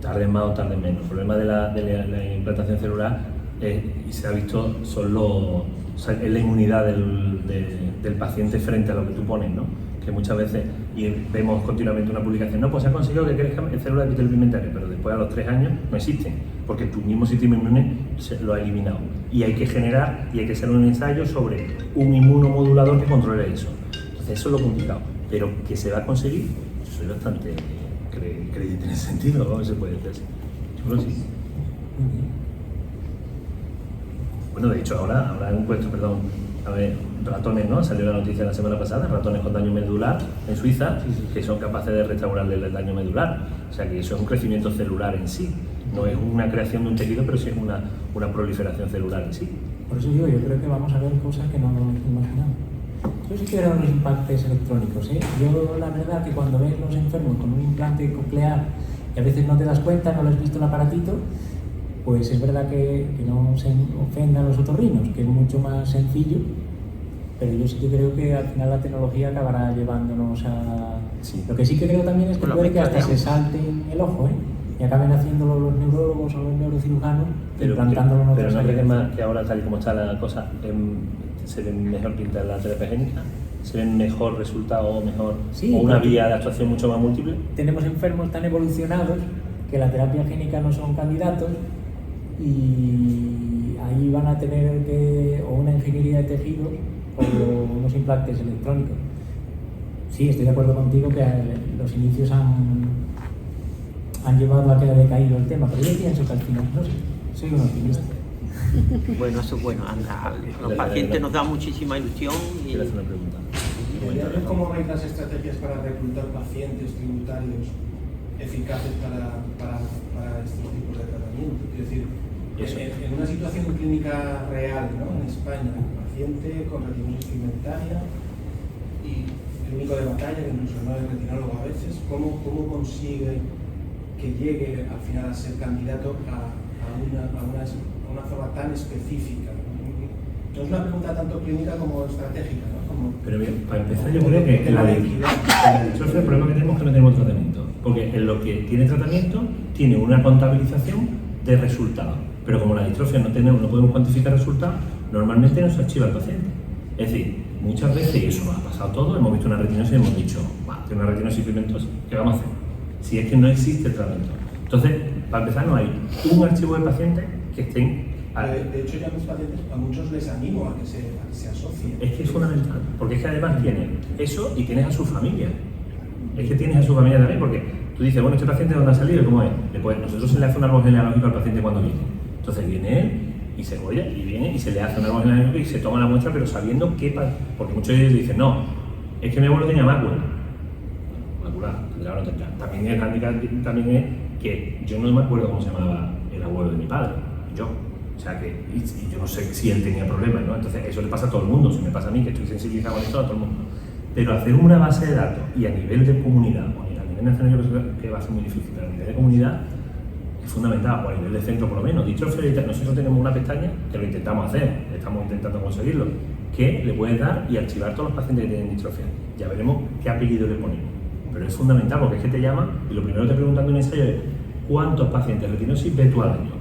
Tarden más o tarden menos. El problema de la implantación celular y se ha visto es la inmunidad del paciente frente a lo que tú pones, ¿no? Que muchas veces, y vemos continuamente una publicación, no, pues se ha conseguido que crezcan células epiteliopimentarias, pero después a los 3 años no existen, porque tu mismo sistema inmune lo ha eliminado. Y hay que generar, y hay que hacer un ensayo sobre un inmunomodulador que controle eso. Entonces eso es lo complicado, pero que se va a conseguir, soy bastante creyente en ese sentido, ¿no? Se puede hacer así. Yo creo que sí. Bueno, de hecho ahora han puesto, a ver, ratones, ¿no? Salió la noticia la semana pasada, ratones con daño medular en Suiza, que son capaces de restaurarle el daño medular. O sea que eso es un crecimiento celular en sí. No es una creación de un tejido, pero sí es una proliferación celular en sí. Por eso digo, yo creo que vamos a ver cosas que no nos imaginamos. Yo sí que veo los implantes electrónicos, ¿eh? Yo la verdad que cuando ves los enfermos con un implante coclear y a veces no te das cuenta, no les has visto el aparatito, pues es verdad que no se ofendan los otorrinos, que es mucho más sencillo, pero yo sí que creo que al final la tecnología acabará llevándonos a... Sí. Lo que sí que creo también es que puede que hasta se salten el ojo, ¿eh? Y acaben haciéndolo los neurólogos o los neurocirujanos, implantándolo en otras pero no áreas. crees más que ahora, tal y como está la cosa, se ven mejor pintar la terapia génica, se ven mejor resultado o una vía de actuación mucho más múltiple. Tenemos enfermos tan evolucionados que la terapia génica no son candidatos y ahí van a tener o una ingeniería de tejidos o unos implantes electrónicos. Sí, estoy de acuerdo contigo que los inicios han llevado a que haya decaído el tema, pero yo pienso que al final, no sé, soy un optimista. Bueno, eso es bueno. Los pacientes nos dan muchísima ilusión. Quiero hacer una pregunta. ¿Cómo veis las estrategias para reclutar pacientes tributarios eficaces para estos tipos de tratamiento? Quiero decir, en una situación clínica real, ¿no? En España, paciente con retinosis pigmentaria y clínico de batalla, que incluso no es retinólogo a veces, ¿cómo consigue que llegue al final a ser candidato a una forma tan específica? No es una pregunta tanto clínica como estratégica, ¿no? Pero bien, para empezar yo creo que en la distrofia el problema que tenemos es que no tenemos tratamiento, porque en lo que tiene tratamiento tiene una contabilización de resultados, pero como la distrofia no podemos cuantificar resultados, normalmente no se archiva el paciente. Es decir, muchas veces, y eso nos ha pasado todo, hemos visto una retinosis y hemos dicho, tiene una retinosis pigmentosa, ¿qué vamos a hacer? Si es que no existe tratamiento. Entonces, para empezar, no hay un archivo de pacientes que estén... De hecho, ya a mis pacientes, a muchos les animo a que se asocien. Es que es fundamental, porque es que además tienes eso y tienes a su familia. Es que tienes a su familia también, porque tú dices, bueno, este paciente ¿dónde ha salido? ¿Cómo es? Después, nosotros se le hace un árbol genealógico al paciente cuando viene. Entonces viene él y se oye, y viene y se le hace un árbol genealógico y se toma la muestra, pero sabiendo qué pasa. Porque muchos de ellos dicen, no, es que mi abuelo tenía mácula. Mácula, no tendrá. También el handicap también es que yo no me acuerdo cómo se llamaba el abuelo de mi padre, yo. O sea que, y yo no sé si él tenía problemas, ¿no? Entonces eso le pasa a todo el mundo, si me pasa a mí, que estoy sensibilizado con esto, a todo el mundo. Pero hacer una base de datos y a nivel de comunidad, o a nivel nacional yo creo que va a ser muy difícil, pero a nivel de comunidad es fundamental, o a nivel de centro por lo menos. Distrofia, nosotros tenemos una pestaña que lo intentamos hacer, estamos intentando conseguirlo, que le puedes dar y archivar todos los pacientes que tienen distrofia. Ya veremos qué apellido le ponemos. Pero es fundamental porque es que te llaman y lo primero que te preguntan de un ensayo es ¿cuántos pacientes de retinosis ves tú al año?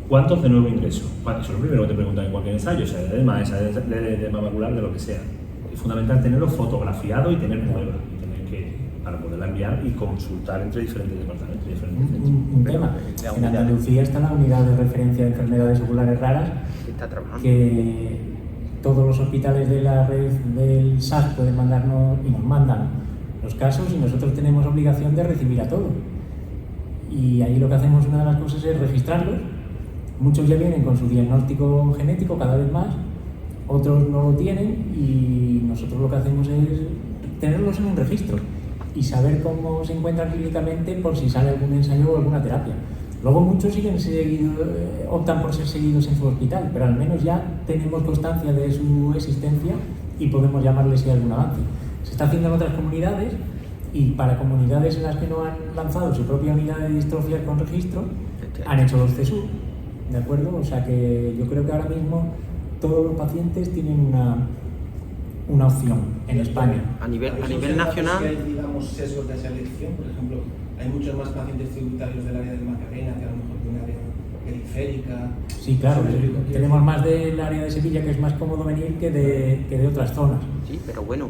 ¿Cuántos de nuevo ingreso? Eso es lo primero que te preguntan en cualquier ensayo, sea de edema, sea de macular, de lo que sea. Es fundamental tenerlo fotografiado y tener pruebas, para poderla enviar y consultar entre diferentes departamentos. Un tema. En Andalucía está la unidad de referencia de enfermedades oculares raras, que todos los hospitales de la red del SAS pueden mandarnos y nos mandan los casos y nosotros tenemos obligación de recibir a todos. Y ahí lo que hacemos, una de las cosas es registrarlos. Muchos ya vienen con su diagnóstico genético cada vez más, otros no lo tienen y nosotros lo que hacemos es tenerlos en un registro y saber cómo se encuentran clínicamente por si sale algún ensayo o alguna terapia. Luego muchos optan por ser seguidos en su hospital, pero al menos ya tenemos constancia de su existencia y podemos llamarles si hay algún avance. Se está haciendo en otras comunidades y para comunidades en las que no han lanzado su propia unidad de distrofia con registro, han hecho los CESU, ¿de acuerdo? O sea que yo creo que ahora mismo todos los pacientes tienen una opción en España. A nivel nacional... Si hay, digamos, sesgos de selección, por ejemplo, hay muchos más pacientes tributarios del área del Macarena que a lo mejor de un área periférica. Sí, claro, tenemos más del área de Sevilla, que es más cómodo venir que de otras zonas. Sí, pero bueno,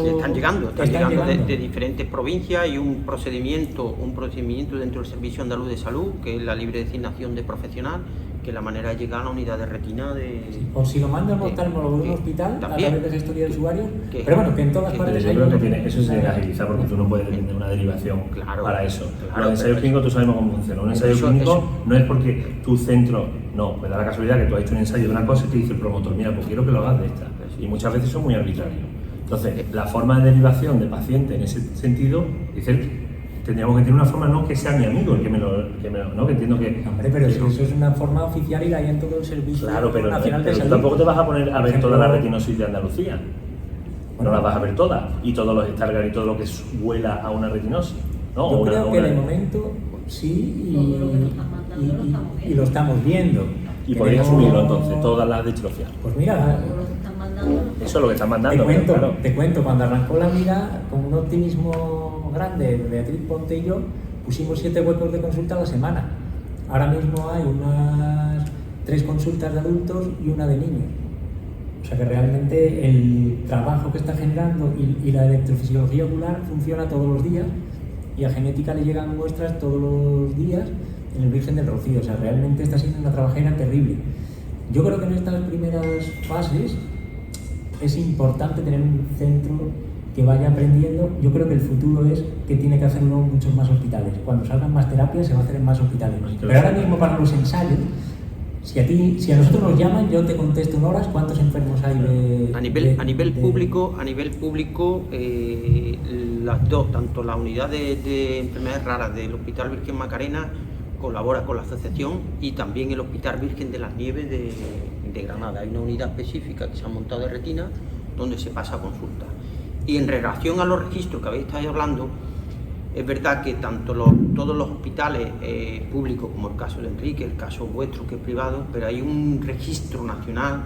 están llegando de diferentes provincias y un procedimiento dentro del Servicio Andaluz de Salud, que es la libre designación de profesional, que es la manera de llegar a la unidad de retina de... Sí, o si lo manda un oftalmólogo de un hospital, también, a través de gestoría de usuarios, pero bueno, que en todas partes hay... Yo creo que eso se tiene que agilizar porque tú no puedes tener una derivación para eso. Los ensayos clínicos tú sabes cómo funciona. Un ensayo clínico no es porque tu centro... No, me da la casualidad que tú has hecho un ensayo de una cosa y te dice el promotor, mira, pues quiero que lo hagas de esta. Y muchas veces son muy arbitrarios. Entonces, la forma de derivación de paciente en ese sentido, tendríamos que tener una forma, no que sea mi amigo el que me lo no, que entiendo que... Hombre, pero si eso es una forma oficial y la hay en todo el Servicio Nacional de Salud. Tampoco te vas a poner a ver toda la retinosis de Andalucía. No la vas a ver toda. Y todos los Stargardt y todo lo que vuela a una retinosis. ¿No? Yo creo que de momento sí y lo estamos viendo. Y podéis asumirlo entonces, todas las distrofia. Pues mira, eso es lo que están mandando. Te cuento, cuando arrancó la unidad, con un optimismo grande, Beatriz Ponte y yo, pusimos 7 huecos de consulta a la semana. Ahora mismo hay unas 3 consultas de adultos y una de niños. O sea que realmente el trabajo que está generando y la electrofisiología ocular funciona todos los días y a genética le llegan muestras todos los días en el Virgen del Rocío. O sea, realmente está siendo una trabajera terrible. Yo creo que en estas primeras fases es importante tener un centro que vaya aprendiendo. Yo creo que el futuro es que tiene que hacerlo muchos más hospitales. Cuando salgan más terapias se va a hacer en más hospitales. Pero ahora mismo para los ensayos, si a nosotros nos llaman, yo te contesto en horas cuántos enfermos hay a nivel público, las dos, tanto la unidad de enfermedades raras del Hospital Virgen Macarena colabora con la asociación y también el Hospital Virgen de las Nieves de Granada. Hay una unidad específica que se ha montado de retina donde se pasa a consulta. Y en relación a los registros que habéis estado hablando, es verdad que todos los hospitales públicos, como el caso de Enrique, el caso vuestro que es privado, pero hay un registro nacional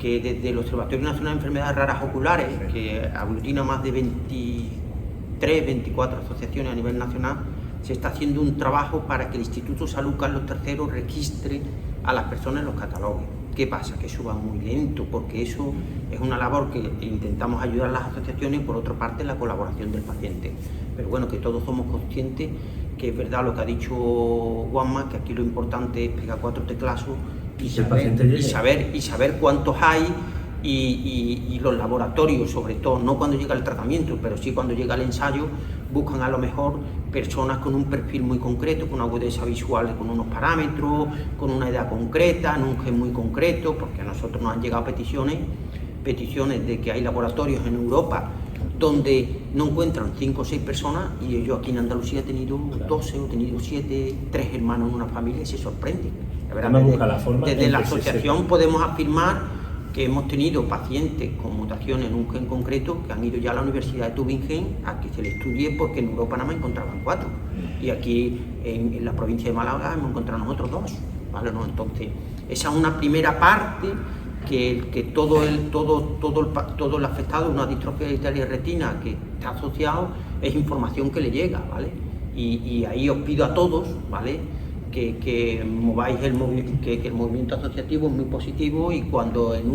que desde el Observatorio Nacional de Enfermedades Raras Oculares, que aglutina más de 23, 24 asociaciones a nivel nacional, se está haciendo un trabajo para que el Instituto Salud Carlos III registre a las personas en los catálogos. ¿Qué pasa? Que eso va muy lento, porque eso es una labor que intentamos ayudar a las asociaciones y por otra parte la colaboración del paciente. Pero bueno, que todos somos conscientes que es verdad lo que ha dicho Juanma, que aquí lo importante es pegar 4 teclazos y saber cuántos hay y los laboratorios, sobre todo, no cuando llega el tratamiento, pero sí cuando llega el ensayo, buscan a lo mejor personas con un perfil muy concreto, con una agudeza visual, con unos parámetros, con una edad concreta, en un gen muy concreto, porque a nosotros nos han llegado peticiones de que hay laboratorios en Europa donde no encuentran 5 o 6 personas y yo aquí en Andalucía he tenido 12 o he tenido 7, 3 hermanos en una familia y se sorprenden. La verdad, desde la asociación podemos afirmar que hemos tenido pacientes con mutaciones en un gen concreto que han ido ya a la Universidad de Tübingen a que se le estudie porque en Europa nada más encontraban 4 y aquí en la provincia de Málaga hemos encontrado nosotros 2, ¿vale? ¿No? Entonces, esa es una primera parte que todo el afectado, una distrofia hereditaria de retina que está asociado, es información que le llega, ¿vale? Y ahí os pido a todos, ¿vale?, que mováis el movimiento asociativo es muy positivo y cuando en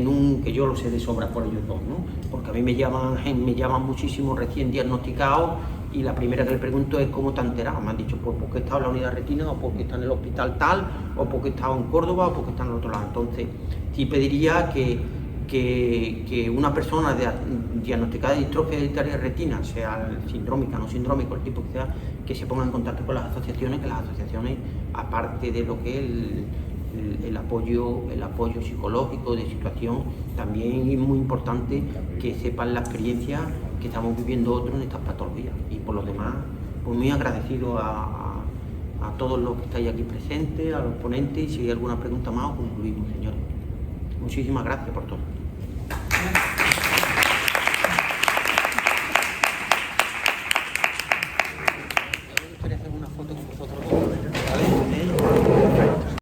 un que yo lo sé de sobra por ellos dos, ¿no? Porque a mí me llaman muchísimo recién diagnosticados y la primera que le pregunto es ¿cómo te han enterado? Me han dicho pues porque he estado en la unidad de retina o porque está en el hospital tal o porque he estado en Córdoba o porque está en el otro lado. Entonces sí pediría que que una persona diagnosticada de distrofia hereditaria de retina, sea sindrómica, no sindrómica, el tipo que sea, que se ponga en contacto con las asociaciones, que las asociaciones, aparte de lo que es el apoyo psicológico de situación, también es muy importante que sepan la experiencia que estamos viviendo otros en estas patologías. Y por lo demás, pues muy agradecido a todos los que estáis aquí presentes, a los ponentes, y si hay alguna pregunta más, concluimos, señores. Muchísimas gracias por todo.